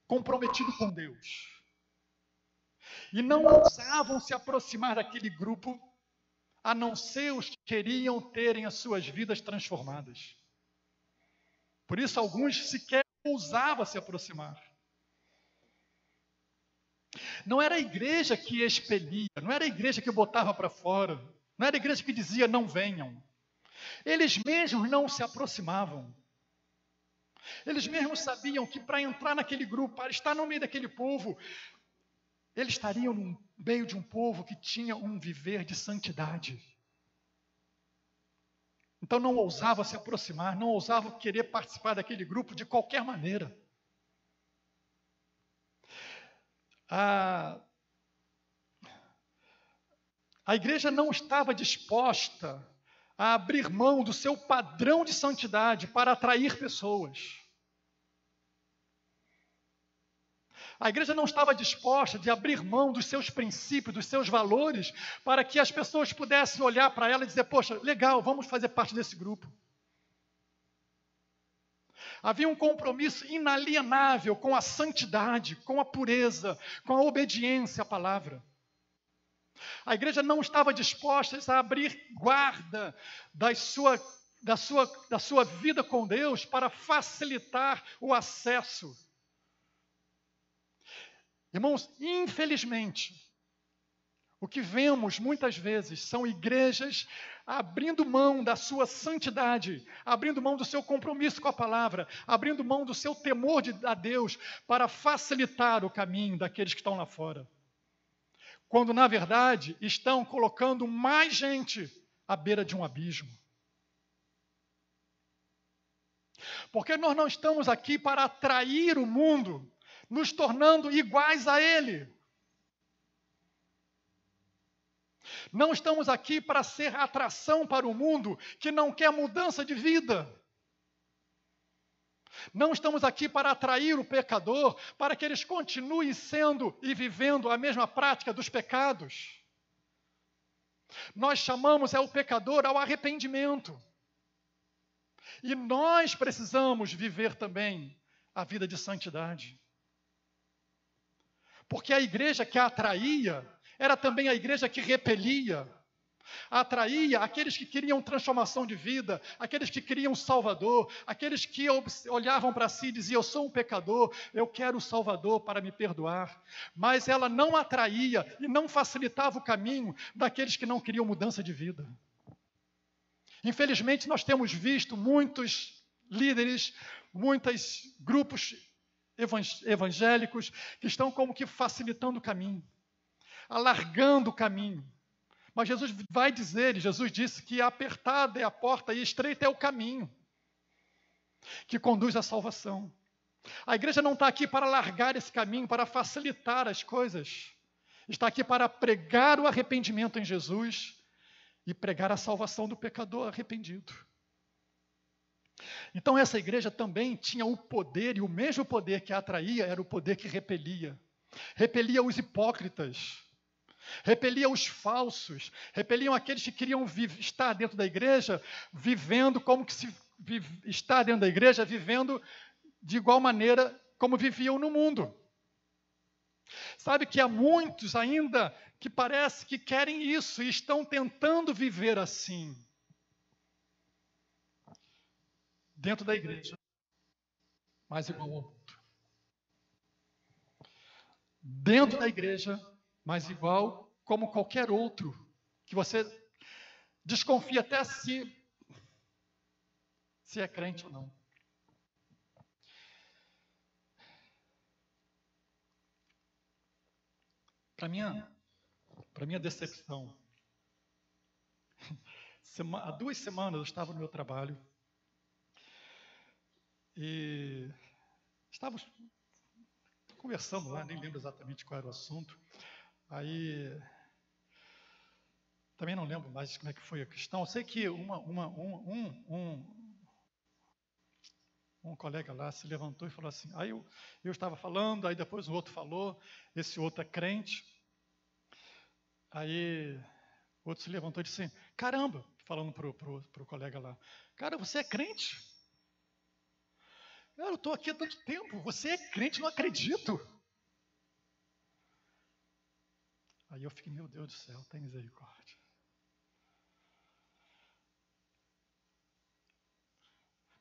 comprometido com Deus. E não ousavam se aproximar daquele grupo, a não ser os que queriam terem as suas vidas transformadas. Por isso, alguns sequer ousavam se aproximar. Não era a igreja que expelia, não era a igreja que botava para fora, não era a igreja que dizia não venham. Eles mesmos não se aproximavam. Eles mesmos sabiam que para entrar naquele grupo, para estar no meio daquele povo, eles estariam no meio de um povo que tinha um viver de santidade. Então não ousavam se aproximar, não ousavam querer participar daquele grupo de qualquer maneira. A igreja não estava disposta a abrir mão do seu padrão de santidade para atrair pessoas. A igreja não estava disposta de abrir mão dos seus princípios, dos seus valores, para que as pessoas pudessem olhar para ela e dizer, poxa, legal, vamos fazer parte desse grupo. Havia um compromisso inalienável com a santidade, com a pureza, com a obediência à palavra. A igreja não estava disposta a abrir guarda da sua vida com Deus para facilitar o acesso. Irmãos, infelizmente, o que vemos muitas vezes são igrejas abrindo mão da sua santidade, abrindo mão do seu compromisso com a palavra, abrindo mão do seu temor a Deus para facilitar o caminho daqueles que estão lá fora. Quando, na verdade, estão colocando mais gente à beira de um abismo. Porque nós não estamos aqui para atrair o mundo, nos tornando iguais a ele. Não estamos aqui para ser atração para o mundo que não quer mudança de vida. Não estamos aqui para atrair o pecador, para que eles continuem sendo e vivendo a mesma prática dos pecados. Nós chamamos o pecador ao arrependimento. E nós precisamos viver também a vida de santidade. Porque a igreja que a atraía era também a igreja que repelia. Atraía aqueles que queriam transformação de vida, aqueles que queriam um Salvador, aqueles que olhavam para si e diziam, eu sou um pecador, eu quero o Salvador para me perdoar. Mas ela não atraía e não facilitava o caminho daqueles que não queriam mudança de vida. Infelizmente, nós temos visto muitos líderes, muitos grupos evangélicos que estão como que facilitando o caminho, alargando o caminho. Mas Jesus vai dizer, Jesus disse que apertada é a porta e estreito é o caminho que conduz à salvação. A igreja não está aqui para largar esse caminho, para facilitar as coisas. Está aqui para pregar o arrependimento em Jesus e pregar a salvação do pecador arrependido. Então essa igreja também tinha o poder, e o mesmo poder que a atraía era o poder que repelia. Repelia os hipócritas, repelia os falsos, repeliam aqueles que queriam estar dentro da igreja, vivendo como que se está dentro da igreja, vivendo de igual maneira como viviam no mundo. Sabe que há muitos ainda que parece que querem isso e estão tentando viver assim. Dentro da igreja, mas igual ao mundo. Dentro da igreja, mas igual como qualquer outro, que você desconfia até se é crente ou não. Para minha decepção, há 2 semanas eu estava no meu trabalho e estávamos conversando lá, nem lembro exatamente qual era o assunto. Aí, também não lembro mais como é que foi a questão. Eu sei que um colega lá se levantou e falou assim, aí eu estava falando, aí depois o outro falou, esse outro é crente. Aí o outro se levantou e disse assim, caramba, falando pro colega lá, cara, você é crente? Eu estou aqui há tanto tempo, você é crente, não acredito. Aí eu fiquei, meu Deus do céu, tem misericórdia.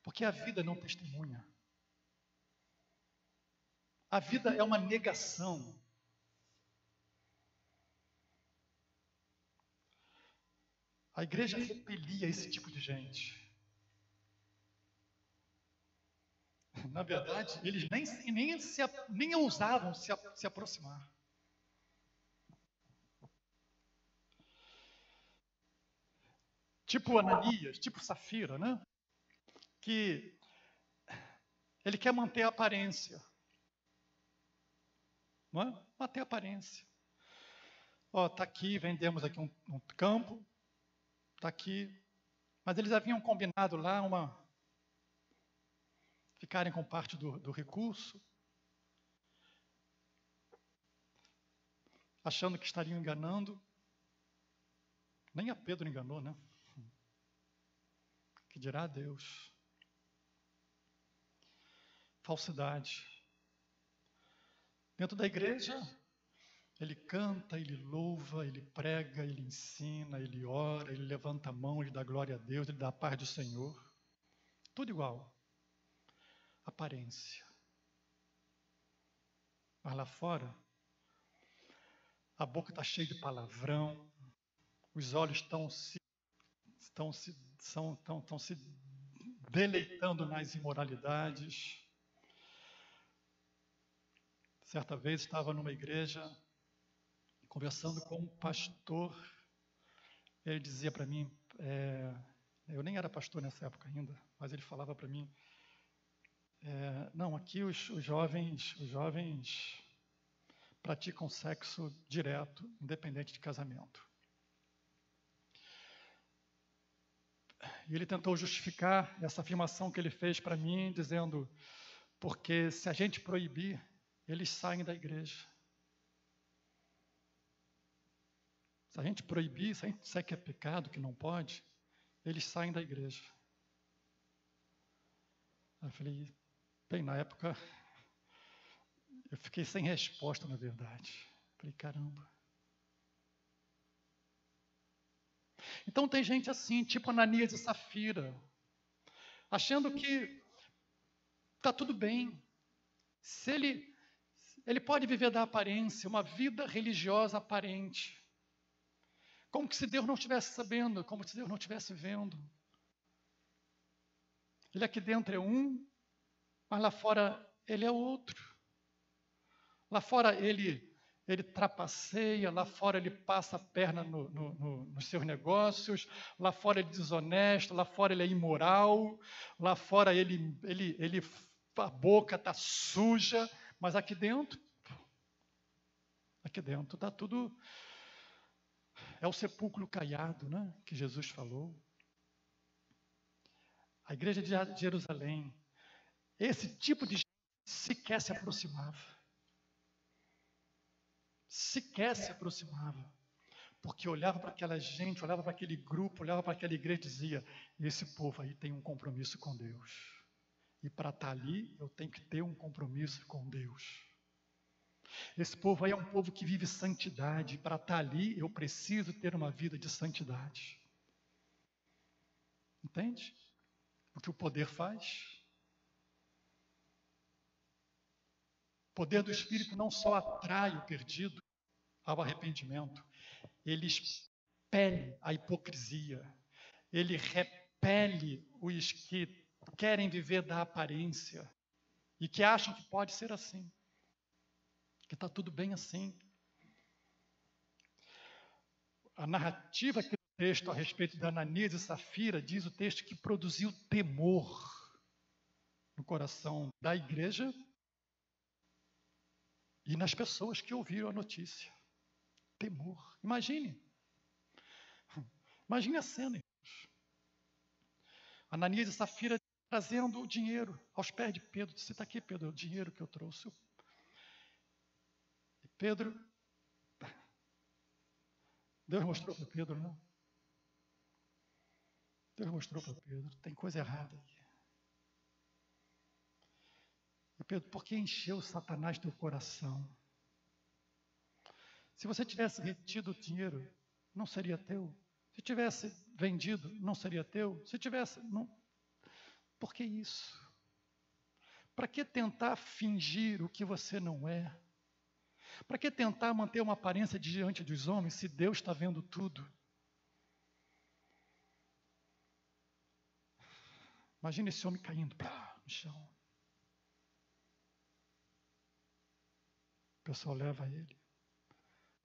Porque a vida não testemunha. A vida é uma negação. A igreja repelia esse tipo de gente. Na verdade, eles nem ousavam se aproximar. Tipo Ananias, tipo Safira, né? Que ele quer manter a aparência. Não é? Manter a aparência. Ó, tá aqui, vendemos aqui um campo, tá aqui. Mas eles haviam combinado lá ficarem com parte do recurso, achando que estariam enganando. Nem a Pedro enganou, né? Que dirá a Deus. Falsidade. Dentro da igreja, ele canta, ele louva, ele prega, ele ensina, ele ora, ele levanta a mão, ele dá glória a Deus, ele dá a paz do Senhor. Tudo igual. Aparência. Mas lá fora, a boca está cheia de palavrão, os olhos estão se deleitando nas imoralidades. Certa vez estava numa igreja, conversando com um pastor, ele dizia para mim, eu nem era pastor nessa época ainda, mas ele falava para mim, não, aqui os jovens praticam sexo direto, independente de casamento. E ele tentou justificar essa afirmação que ele fez para mim, dizendo, porque se a gente proibir, eles saem da igreja. Se a gente proibir, se a gente disser que é pecado, que não pode, eles saem da igreja. Aí eu falei, bem, na época, eu fiquei sem resposta, na verdade. Falei, caramba. Então tem gente assim, tipo Ananias e Safira, achando que está tudo bem. Se ele pode viver da aparência, uma vida religiosa aparente. Como que se Deus não estivesse sabendo, como se Deus não estivesse vendo. Ele aqui dentro é um, mas lá fora ele é outro. Lá fora ele trapaceia, lá fora ele passa a perna nos seus negócios, lá fora ele é desonesto, lá fora ele é imoral, lá fora a boca está suja, mas aqui dentro está tudo, é o sepulcro caiado, né, que Jesus falou. A igreja de Jerusalém, esse tipo de gente sequer se aproximava. Sequer se aproximava. Porque olhava para aquela gente, olhava para aquele grupo, olhava para aquela igreja e dizia, esse povo aí tem um compromisso com Deus. E para estar ali, eu tenho que ter um compromisso com Deus. Esse povo aí é um povo que vive santidade. Para estar ali, eu preciso ter uma vida de santidade. Entende? O que o poder faz? O poder do Espírito não só atrai o perdido ao arrependimento, ele expele a hipocrisia, ele repele os que querem viver da aparência e que acham que pode ser assim, que está tudo bem assim. A narrativa aqui do texto a respeito de Ananias e Safira diz o texto que produziu temor no coração da igreja e nas pessoas que ouviram a notícia. Temor. Imagine a cena. Ananias e Safira trazendo o dinheiro aos pés de Pedro. Disse, está aqui, Pedro, o dinheiro que eu trouxe. E Pedro, Deus mostrou para Pedro, não? Deus mostrou para Pedro, tem coisa errada aqui. E Pedro, por que encheu Satanás teu coração? Se você tivesse retido o dinheiro, não seria teu. Se tivesse vendido, não seria teu. Se tivesse, não. Por que isso? Para que tentar fingir o que você não é? Para que tentar manter uma aparência diante dos homens se Deus está vendo tudo? Imagina esse homem caindo no chão. O pessoal leva ele.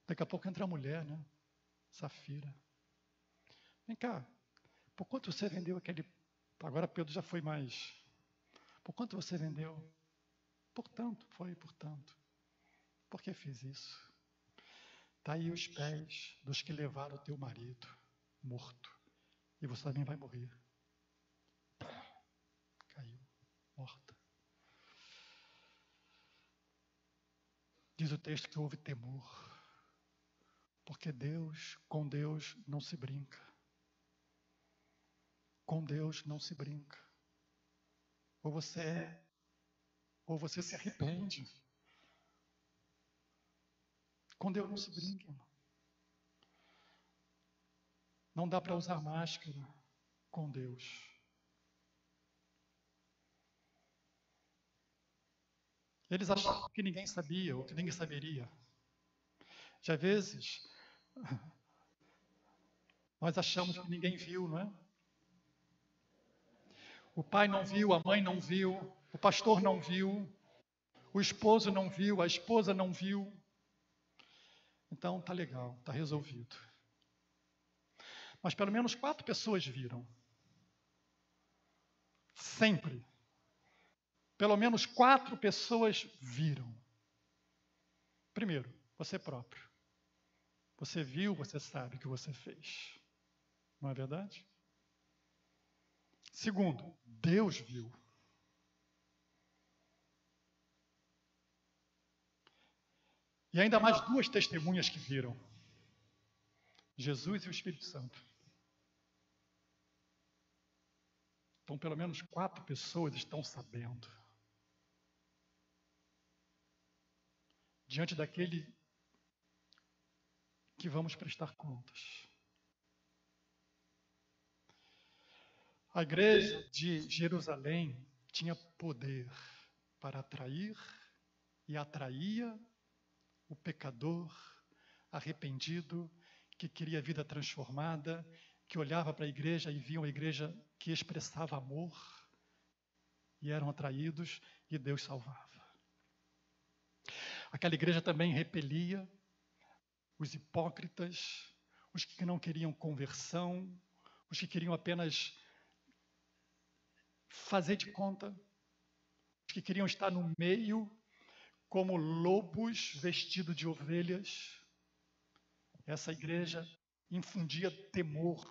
Daqui a pouco entra a mulher, né? Safira. Vem cá, por quanto você vendeu aquele... Agora Pedro já foi mais. Por quanto você vendeu? Por tanto, foi por tanto. Por que fiz isso? Está aí os pés dos que levaram o teu marido morto. E você também vai morrer. Caiu, morta. Diz o texto que houve temor. Porque com Deus não se brinca. Com Deus não se brinca. Ou você se arrepende. Com Deus não se brinca, irmão. Não dá para usar máscara com Deus. Eles achavam que ninguém sabia, ou que ninguém saberia. Já às vezes, nós achamos que ninguém viu, não é? O pai não viu, a mãe não viu, o pastor não viu, o esposo não viu, a esposa não viu. Então, tá legal, tá resolvido. Mas pelo menos 4 pessoas viram. Sempre. Pelo menos 4 pessoas viram. Primeiro, você próprio. Você viu, você sabe o que você fez. Não é verdade? Segundo, Deus viu. E ainda mais 2 testemunhas que viram. Jesus e o Espírito Santo. Então, pelo menos 4 pessoas estão sabendo. Diante daquele que vamos prestar contas. A igreja de Jerusalém tinha poder para atrair e atraía o pecador arrependido, que queria a vida transformada, que olhava para a igreja e via uma igreja que expressava amor, e eram atraídos e Deus salvava. Aquela igreja também repelia os hipócritas, os que não queriam conversão, os que queriam apenas fazer de conta, os que queriam estar no meio como lobos vestidos de ovelhas. Essa igreja infundia temor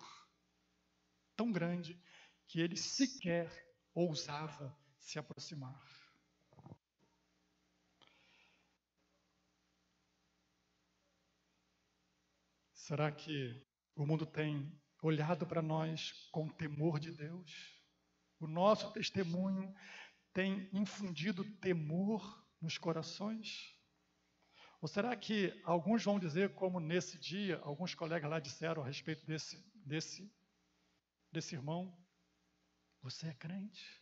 tão grande que ele sequer ousava se aproximar. Será que o mundo tem olhado para nós com temor de Deus? O nosso testemunho tem infundido temor nos corações? Ou será que alguns vão dizer, como nesse dia, alguns colegas lá disseram a respeito desse irmão, você é crente?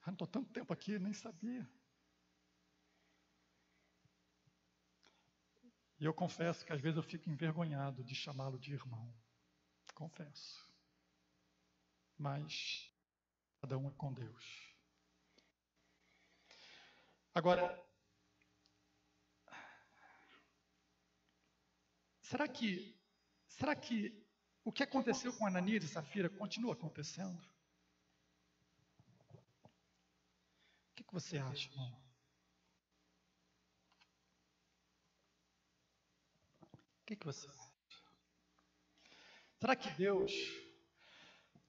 Eu não estou tanto tempo aqui, nem sabia. E eu confesso que às vezes eu fico envergonhado de chamá-lo de irmão. Confesso. Mas cada um é com Deus. Agora, será que o que aconteceu com Ananias e Safira continua acontecendo? O que você acha, irmão? O que você acha? Será que Deus,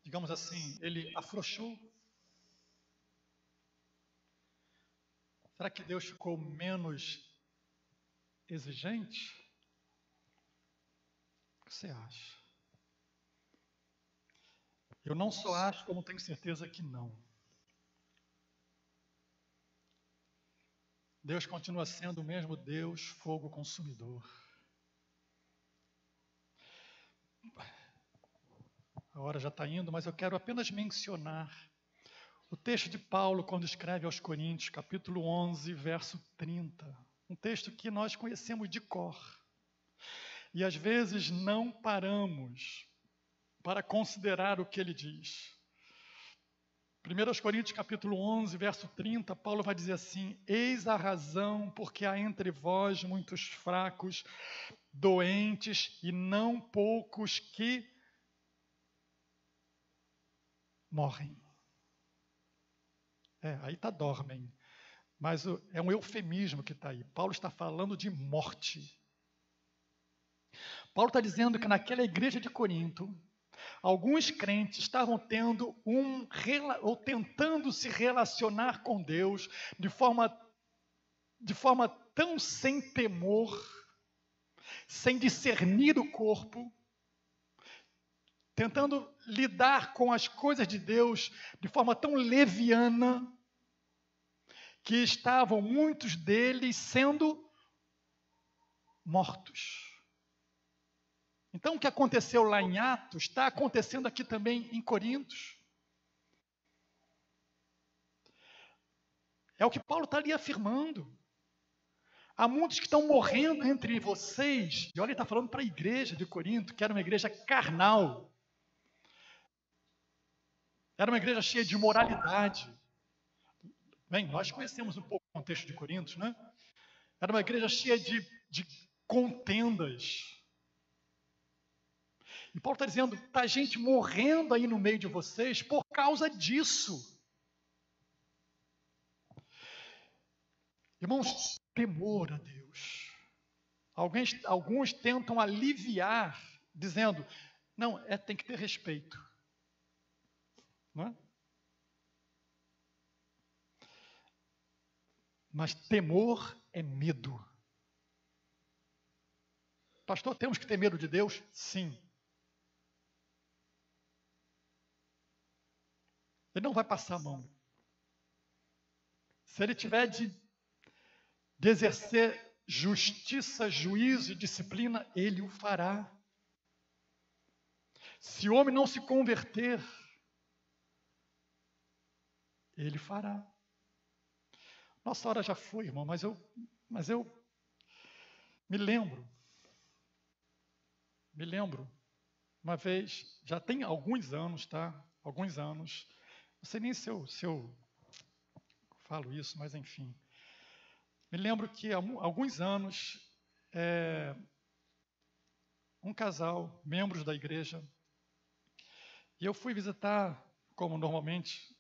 digamos assim, ele afrouxou? Será que Deus ficou menos exigente? O que você acha? Eu não só acho, como tenho certeza que não. Deus continua sendo o mesmo Deus, fogo consumidor. A hora já está indo, mas eu quero apenas mencionar o texto de Paulo, quando escreve aos Coríntios, capítulo 11, verso 30. Um texto que nós conhecemos de cor. E às vezes não paramos para considerar o que ele diz. 1 Coríntios capítulo 11, verso 30, Paulo vai dizer assim: eis a razão porque há entre vós muitos fracos, doentes e não poucos que morrem. Aí está dormem, mas é um eufemismo que está aí. Paulo está falando de morte. Paulo está dizendo que naquela igreja de Corinto, alguns crentes estavam tendo ou tentando se relacionar com Deus de forma tão sem temor, sem discernir o corpo, tentando lidar com as coisas de Deus de forma tão leviana, que estavam muitos deles sendo mortos. Então, o que aconteceu lá em Atos está acontecendo aqui também em Coríntios. É o que Paulo está ali afirmando. Há muitos que estão morrendo entre vocês. E olha, ele está falando para a igreja de Corinto, que era uma igreja carnal. Era uma igreja cheia de moralidade. Bem, nós conhecemos um pouco o contexto de Corinto, né? Era uma igreja cheia de contendas. E Paulo está dizendo, está gente morrendo aí no meio de vocês por causa disso. Irmãos, temor a Deus. Alguns tentam aliviar, dizendo, não, tem que ter respeito. Não é? Mas temor é medo. Pastor, temos que ter medo de Deus? Sim. Ele não vai passar a mão. Se ele tiver de exercer justiça, juízo e disciplina, ele o fará. Se o homem não se converter, ele fará. Nossa hora já foi, irmão, mas eu me lembro, uma vez, já tem alguns anos, tá? Alguns anos, não sei nem se eu falo isso, mas enfim. Me lembro que há alguns anos, um casal, membros da igreja, e eu fui visitar, como normalmente,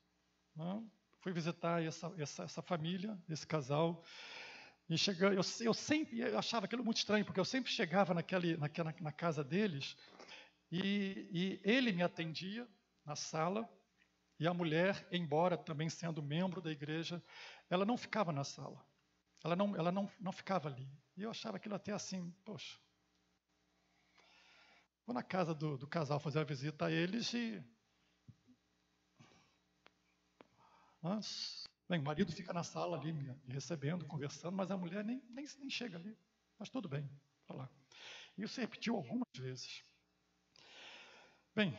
né? Fui visitar essa família, esse casal, e eu sempre achava aquilo muito estranho, porque eu sempre chegava na casa deles, e ele me atendia na sala, e a mulher, embora também sendo membro da igreja, ela não ficava na sala, ela não ficava ali. E eu achava aquilo até assim, poxa, vou na casa do casal fazer a visita a eles e... Bem, o marido fica na sala ali me recebendo, conversando, mas a mulher nem chega ali. Mas tudo bem, vai lá. Isso se repetiu algumas vezes. Bem,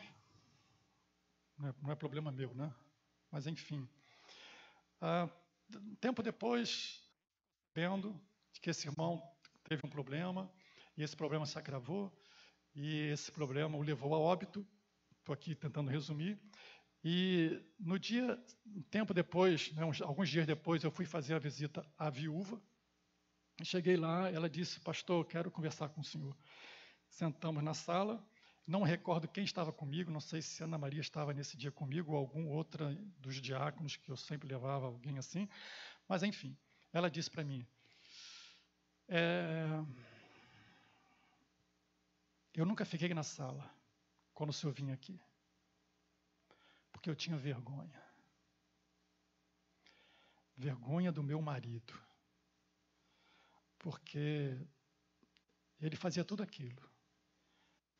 não é problema meu, né? Mas enfim. Tempo depois, vendo que esse irmão teve um problema, e esse problema se agravou, e esse problema o levou a óbito. Estou aqui tentando resumir. E um tempo depois, né, alguns dias depois, eu fui fazer a visita à viúva. Cheguei lá, ela disse, pastor, quero conversar com o senhor. Sentamos na sala, não recordo quem estava comigo, não sei se Ana Maria estava nesse dia comigo, ou algum outro dos diáconos, que eu sempre levava alguém assim, mas enfim, ela disse para mim, eu nunca fiquei na sala quando o senhor vinha aqui. Porque eu tinha vergonha. Vergonha do meu marido. Porque ele fazia tudo aquilo.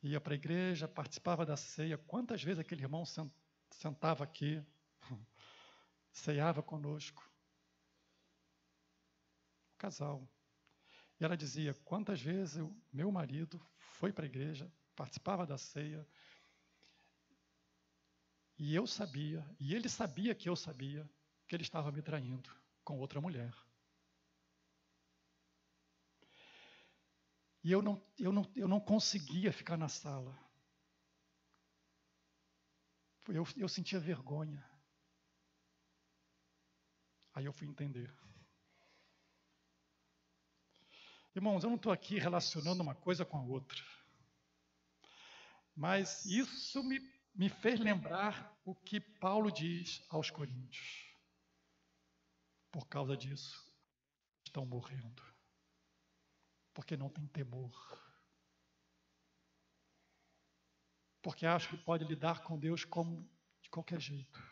Ia para a igreja, participava da ceia. Quantas vezes aquele irmão sentava aqui, ceava conosco. O casal. E ela dizia, quantas vezes o meu marido foi para a igreja, participava da ceia, e eu sabia, e ele sabia que eu sabia, que ele estava me traindo com outra mulher. E eu não conseguia ficar na sala. Eu sentia vergonha. Aí eu fui entender. Irmãos, eu não estou aqui relacionando uma coisa com a outra. Mas isso me fez lembrar o que Paulo diz aos Coríntios. Por causa disso, estão morrendo. Porque não tem temor. Porque acham que pode lidar com Deus como de qualquer jeito.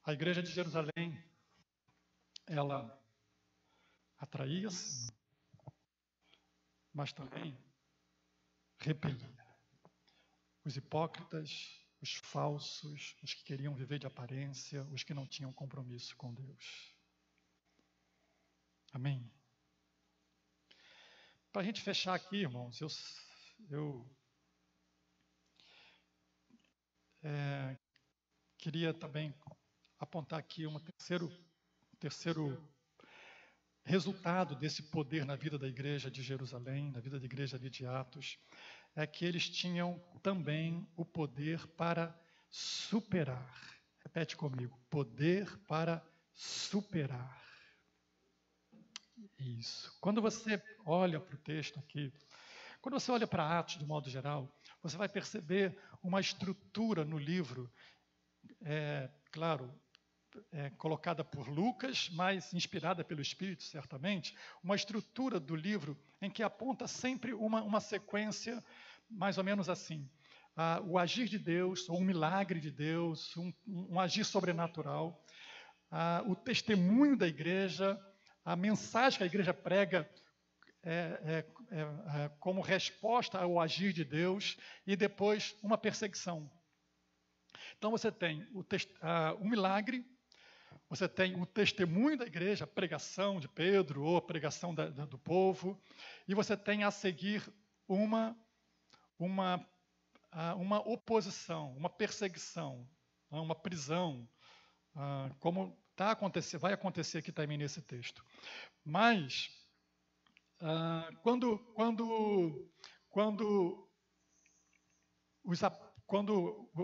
A igreja de Jerusalém, ela atraía-se, mas também repelia. Os hipócritas, os falsos, os que queriam viver de aparência, os que não tinham compromisso com Deus. Amém? Para a gente fechar aqui, irmãos, eu queria também apontar aqui um terceiro resultado desse poder na vida da igreja de Jerusalém, na vida da igreja ali de Atos, é que eles tinham também o poder para superar. Repete comigo, poder para superar. Isso. Quando você olha para o texto aqui, quando você olha para Atos de modo geral, você vai perceber uma estrutura no livro, claro, colocada por Lucas, mas inspirada pelo Espírito, certamente, uma estrutura do livro em que aponta sempre uma sequência mais ou menos assim. O agir de Deus, ou um milagre de Deus, um agir sobrenatural, o testemunho da igreja, a mensagem que a igreja prega como resposta ao agir de Deus, e depois uma perseguição. Então você tem o milagre, você tem o testemunho da igreja, a pregação de Pedro, ou a pregação do povo, e você tem a seguir uma oposição, uma perseguição, uma prisão, como vai acontecer aqui também nesse texto. Mas,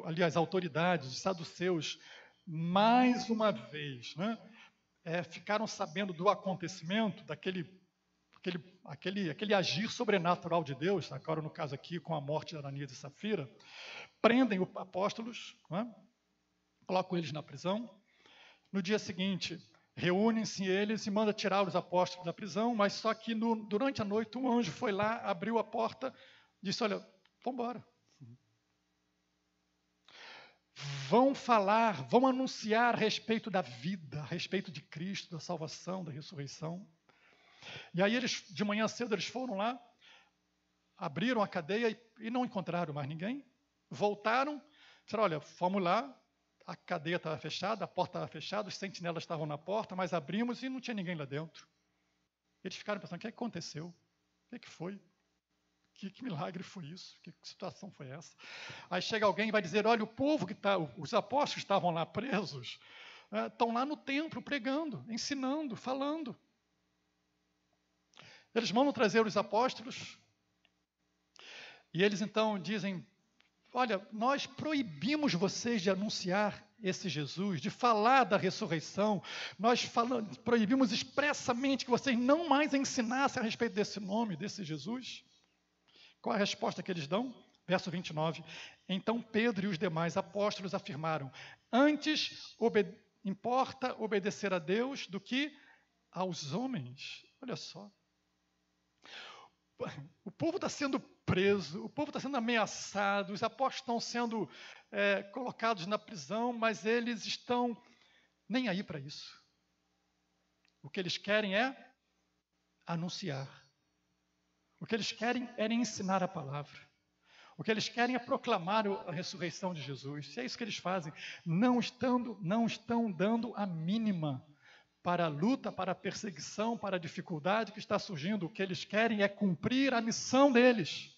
aliás, autoridades, os saduceus, mais uma vez, ficaram sabendo do acontecimento, aquele agir sobrenatural de Deus, agora no caso aqui com a morte de Ananias e Safira, prendem os apóstolos, colocam eles na prisão. No dia seguinte, reúnem-se eles e mandam tirar os apóstolos da prisão, mas só que durante a noite um anjo foi lá, abriu a porta, disse, olha, vamos embora. Vão falar, vão anunciar a respeito da vida, a respeito de Cristo, da salvação, da ressurreição. E aí de manhã cedo eles foram lá, abriram a cadeia e não encontraram mais ninguém. Voltaram, disseram, olha, fomos lá, a cadeia estava fechada, a porta estava fechada, os sentinelas estavam na porta, mas abrimos e não tinha ninguém lá dentro. Eles ficaram pensando, o que aconteceu? O que foi? Que milagre foi isso? Que situação foi essa? Aí chega alguém e vai dizer, olha, o povo os apóstolos que estavam lá presos, estão lá no templo pregando, ensinando, falando. Eles mandam trazer os apóstolos e eles então dizem, olha, nós proibimos vocês de anunciar esse Jesus, de falar da ressurreição, proibimos expressamente que vocês não mais ensinassem a respeito desse nome, desse Jesus. Qual a resposta que eles dão? Verso 29. Então Pedro e os demais apóstolos afirmaram, antes importa obedecer a Deus do que aos homens. Olha só. O povo está sendo preso, o povo está sendo ameaçado, os apóstolos estão sendo colocados na prisão, mas eles estão nem aí para isso. O que eles querem é anunciar. O que eles querem é ensinar a palavra. O que eles querem é proclamar a ressurreição de Jesus. E é isso que eles fazem. Não estão dando a mínima para a luta, para a perseguição, para a dificuldade que está surgindo. O que eles querem é cumprir a missão deles.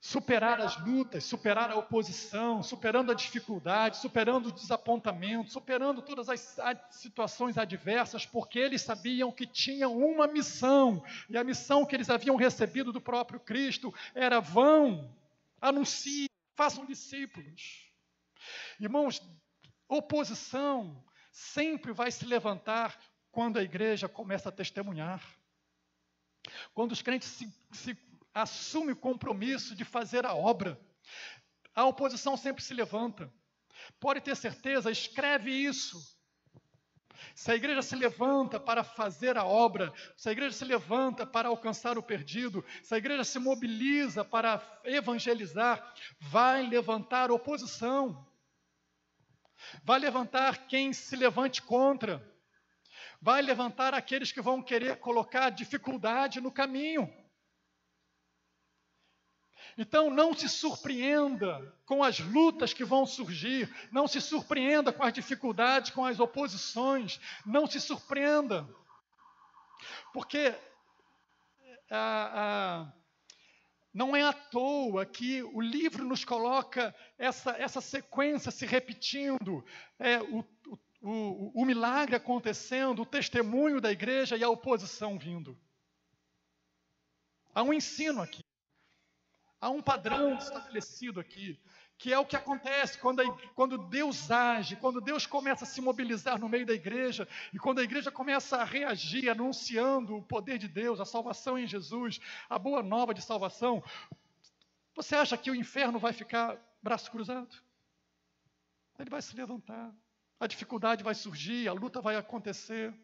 Superar as lutas, superar a oposição, superando a dificuldade, superando o desapontamento, superando todas as situações adversas, porque eles sabiam que tinham uma missão, e a missão que eles haviam recebido do próprio Cristo era vão Anunciem, façam discípulos. Irmãos, oposição sempre vai se levantar quando a igreja começa a testemunhar. Quando os crentes se assumem o compromisso de fazer a obra, a oposição sempre se levanta. Pode ter certeza, escreve isso. Se a igreja se levanta para fazer a obra, se a igreja se levanta para alcançar o perdido, se a igreja se mobiliza para evangelizar, vai levantar oposição. Vai levantar quem se levante contra. Vai levantar aqueles que vão querer colocar dificuldade no caminho. Então, não se surpreenda com as lutas que vão surgir, não se surpreenda com as dificuldades, com as oposições, não se surpreenda, porque não é à toa que o livro nos coloca essa sequência se repetindo, o milagre acontecendo, o testemunho da igreja e a oposição vindo. Há um ensino aqui. Há um padrão estabelecido aqui, que é o que acontece quando Deus age, quando Deus começa a se mobilizar no meio da igreja, e quando a igreja começa a reagir, anunciando o poder de Deus, a salvação em Jesus, a boa nova de salvação. Você acha que o inferno vai ficar braço cruzado? Ele vai se levantar, a dificuldade vai surgir, a luta vai acontecer.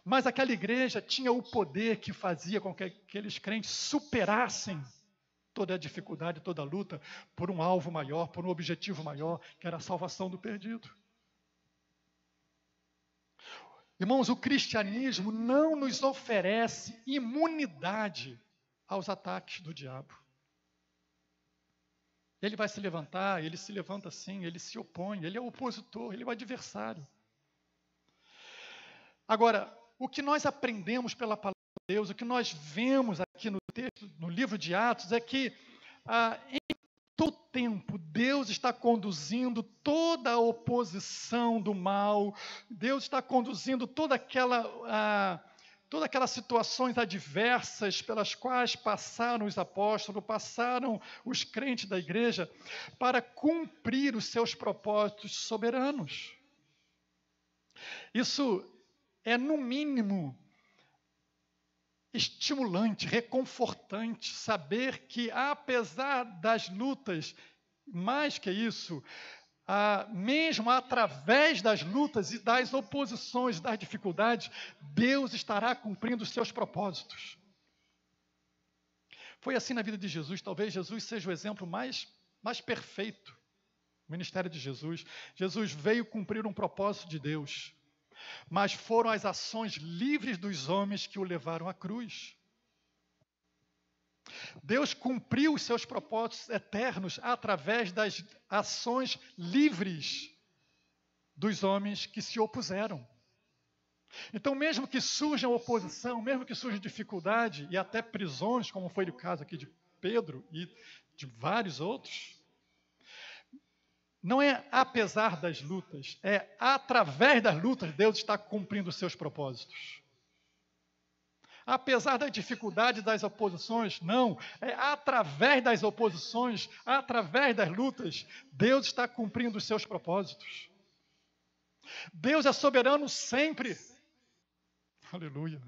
Mas aquela igreja tinha o poder que fazia com que aqueles crentes superassem toda a dificuldade, toda a luta, por um alvo maior, por um objetivo maior, que era a salvação do perdido. Irmãos, o cristianismo não nos oferece imunidade aos ataques do diabo. Ele vai se levantar, ele se levanta sim, ele se opõe, ele é o opositor, ele é o adversário. Agora, o que nós aprendemos pela palavra de Deus, o que nós vemos aqui no texto, no livro de Atos, é que em todo tempo Deus está conduzindo toda a oposição do mal, Deus está conduzindo todas aquelas situações adversas pelas quais passaram os apóstolos, passaram os crentes da igreja, para cumprir os seus propósitos soberanos. Isso é, no mínimo, estimulante, reconfortante, saber que, apesar das lutas, mais que isso, mesmo através das lutas e das oposições, das dificuldades, Deus estará cumprindo os seus propósitos. Foi assim na vida de Jesus. Talvez Jesus seja o exemplo mais perfeito. O ministério de Jesus. Jesus veio cumprir um propósito de Deus. Mas foram as ações livres dos homens que o levaram à cruz. Deus cumpriu os seus propósitos eternos através das ações livres dos homens que se opuseram. Então, mesmo que surja oposição, mesmo que surja dificuldade e até prisões, como foi o caso aqui de Pedro e de vários outros, não é apesar das lutas, é através das lutas Deus está cumprindo os seus propósitos. Apesar da dificuldade das oposições, não, é através das oposições, através das lutas, Deus está cumprindo os seus propósitos. Deus é soberano sempre. Aleluia.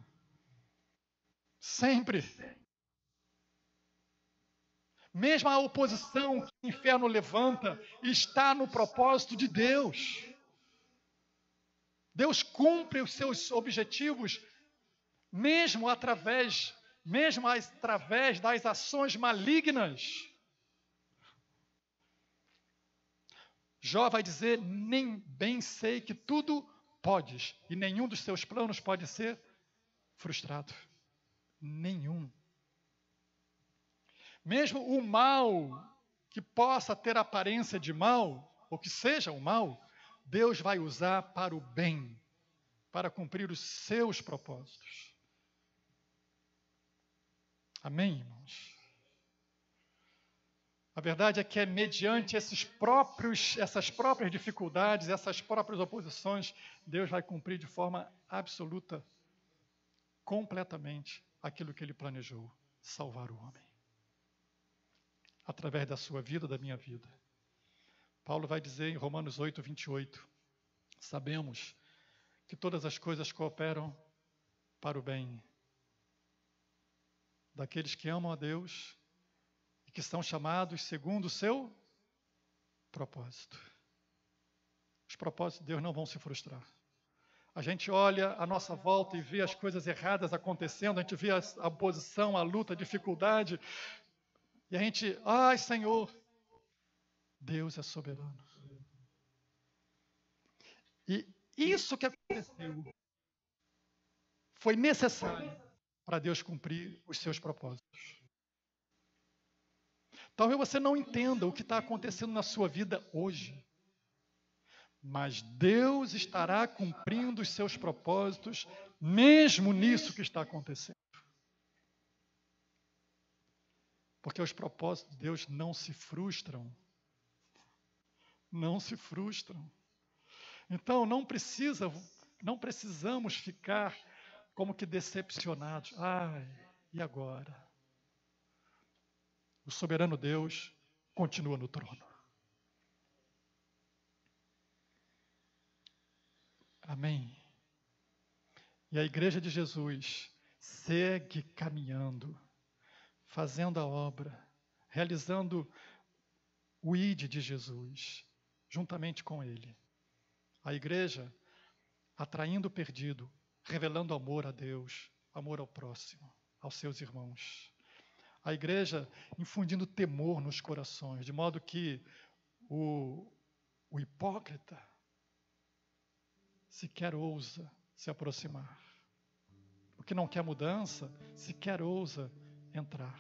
Sempre. Mesmo a oposição que o inferno levanta, está no propósito de Deus. Deus cumpre os seus objetivos, mesmo através das ações malignas. Jó vai dizer, nem bem sei que tudo podes, e nenhum dos seus planos pode ser frustrado. Nenhum. Mesmo o mal que possa ter aparência de mal, ou que seja o mal, Deus vai usar para o bem, para cumprir os seus propósitos. Amém, irmãos? A verdade é que é mediante essas próprias dificuldades, essas próprias oposições, Deus vai cumprir de forma absoluta, completamente, aquilo que Ele planejou, salvar o homem. através da sua vida, da minha vida. Paulo vai dizer em Romanos 8, 28, sabemos que todas as coisas cooperam para o bem daqueles que amam a Deus e que são chamados segundo o seu propósito. Os propósitos de Deus não vão se frustrar. A gente olha à nossa volta e vê as coisas erradas acontecendo, a gente vê a oposição, a luta, a dificuldade, e a gente, ai Senhor, Deus é soberano. E isso que aconteceu foi necessário para Deus cumprir os seus propósitos. Talvez você não entenda o que está acontecendo na sua vida hoje, mas Deus estará cumprindo os seus propósitos, mesmo nisso que está acontecendo. Porque os propósitos de Deus não se frustram. Não se frustram. Então, não precisamos ficar como que decepcionados. Ai, e agora? O soberano Deus continua no trono. Amém. E a igreja de Jesus segue caminhando, fazendo a obra, realizando o ID de Jesus, juntamente com Ele. A igreja atraindo o perdido, revelando amor a Deus, amor ao próximo, aos seus irmãos. A igreja infundindo temor nos corações, de modo que o hipócrita sequer ousa se aproximar. O que não quer mudança, sequer ousa entrar.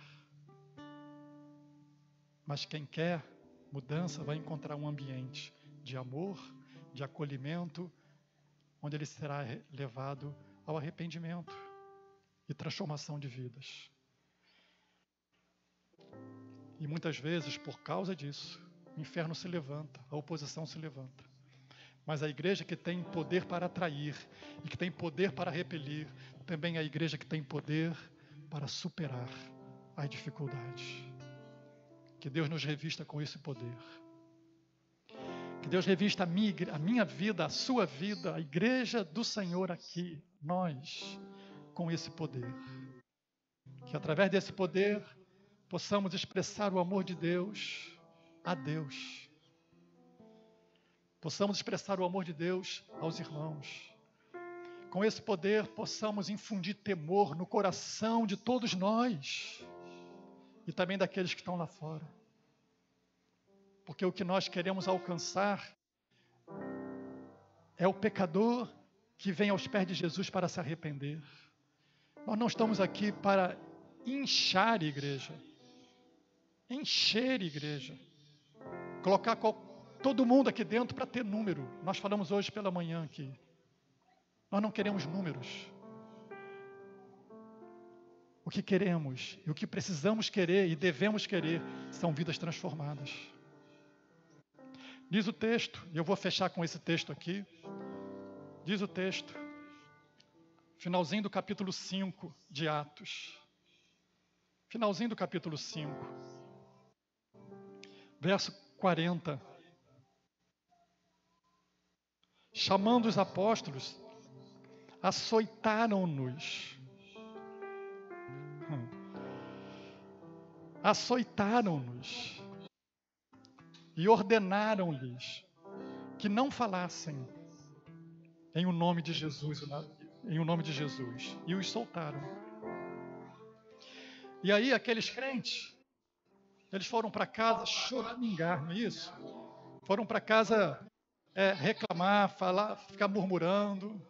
Mas quem quer mudança vai encontrar um ambiente de amor, de acolhimento, onde ele será levado ao arrependimento e transformação de vidas. E muitas vezes, por causa disso, o inferno se levanta, a oposição se levanta. Mas a igreja que tem poder para atrair e que tem poder para repelir, também é a igreja que tem poder para superar as dificuldades. Que Deus nos revista com esse poder. Que Deus revista a minha vida, a sua vida, a igreja do Senhor aqui, nós, com esse poder. Que através desse poder possamos expressar o amor de Deus a Deus. Possamos expressar o amor de Deus aos irmãos. Com esse poder possamos infundir temor no coração de todos nós e também daqueles que estão lá fora. Porque o que nós queremos alcançar é o pecador que vem aos pés de Jesus para se arrepender. Nós não estamos aqui para inchar igreja, encher igreja, colocar todo mundo aqui dentro para ter número. Nós falamos hoje pela manhã aqui. Nós não queremos números. O que queremos e o que precisamos querer e devemos querer são vidas transformadas. Diz o texto, e eu vou fechar com esse texto aqui. Diz o texto, finalzinho do capítulo 5 de Atos. Finalzinho do capítulo 5, verso 40. Chamando os apóstolos, açoitaram-nos. Açoitaram-nos e ordenaram-lhes que não falassem em o nome de Jesus, e os soltaram. E aí aqueles crentes, eles foram para casa choramingar, não é isso? Foram para casa reclamar, falar, ficar murmurando.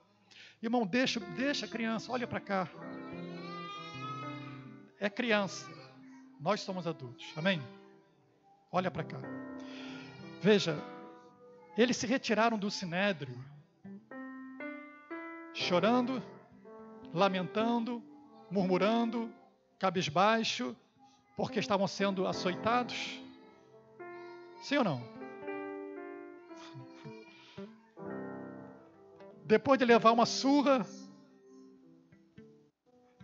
Irmão, deixa a criança, olha para cá. É criança, nós somos adultos, amém? Olha para cá. Veja, eles se retiraram do sinédrio, chorando, lamentando, murmurando, cabisbaixo, porque estavam sendo açoitados. Sim ou não? Depois de levar uma surra,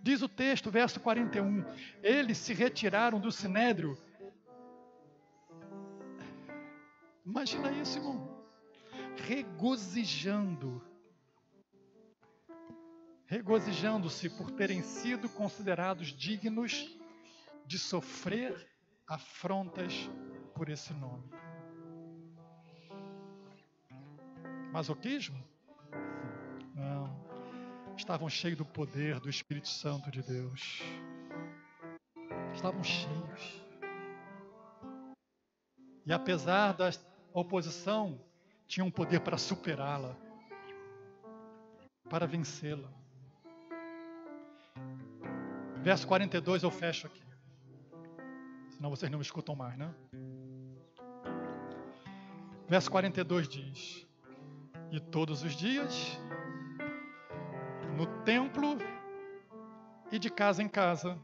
diz o texto, verso 41, eles se retiraram do sinédrio Imagina isso, irmão. Regozijando-se por terem sido considerados dignos de sofrer afrontas por esse nome. Masoquismo? Não. Estavam cheios do poder do Espírito Santo de Deus. Estavam cheios. E apesar da oposição, tinham poder para superá-la, para vencê-la. Verso 42 eu fecho aqui. Senão vocês não me escutam mais, né? Verso 42 diz: e todos os dias, no templo e de casa em casa,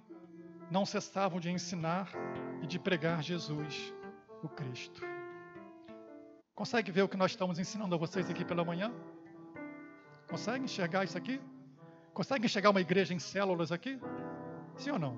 não cessavam de ensinar e de pregar Jesus, o Cristo. Consegue ver o que nós estamos ensinando a vocês aqui pela manhã? Consegue enxergar isso aqui? Consegue enxergar uma igreja em células aqui? Sim ou não?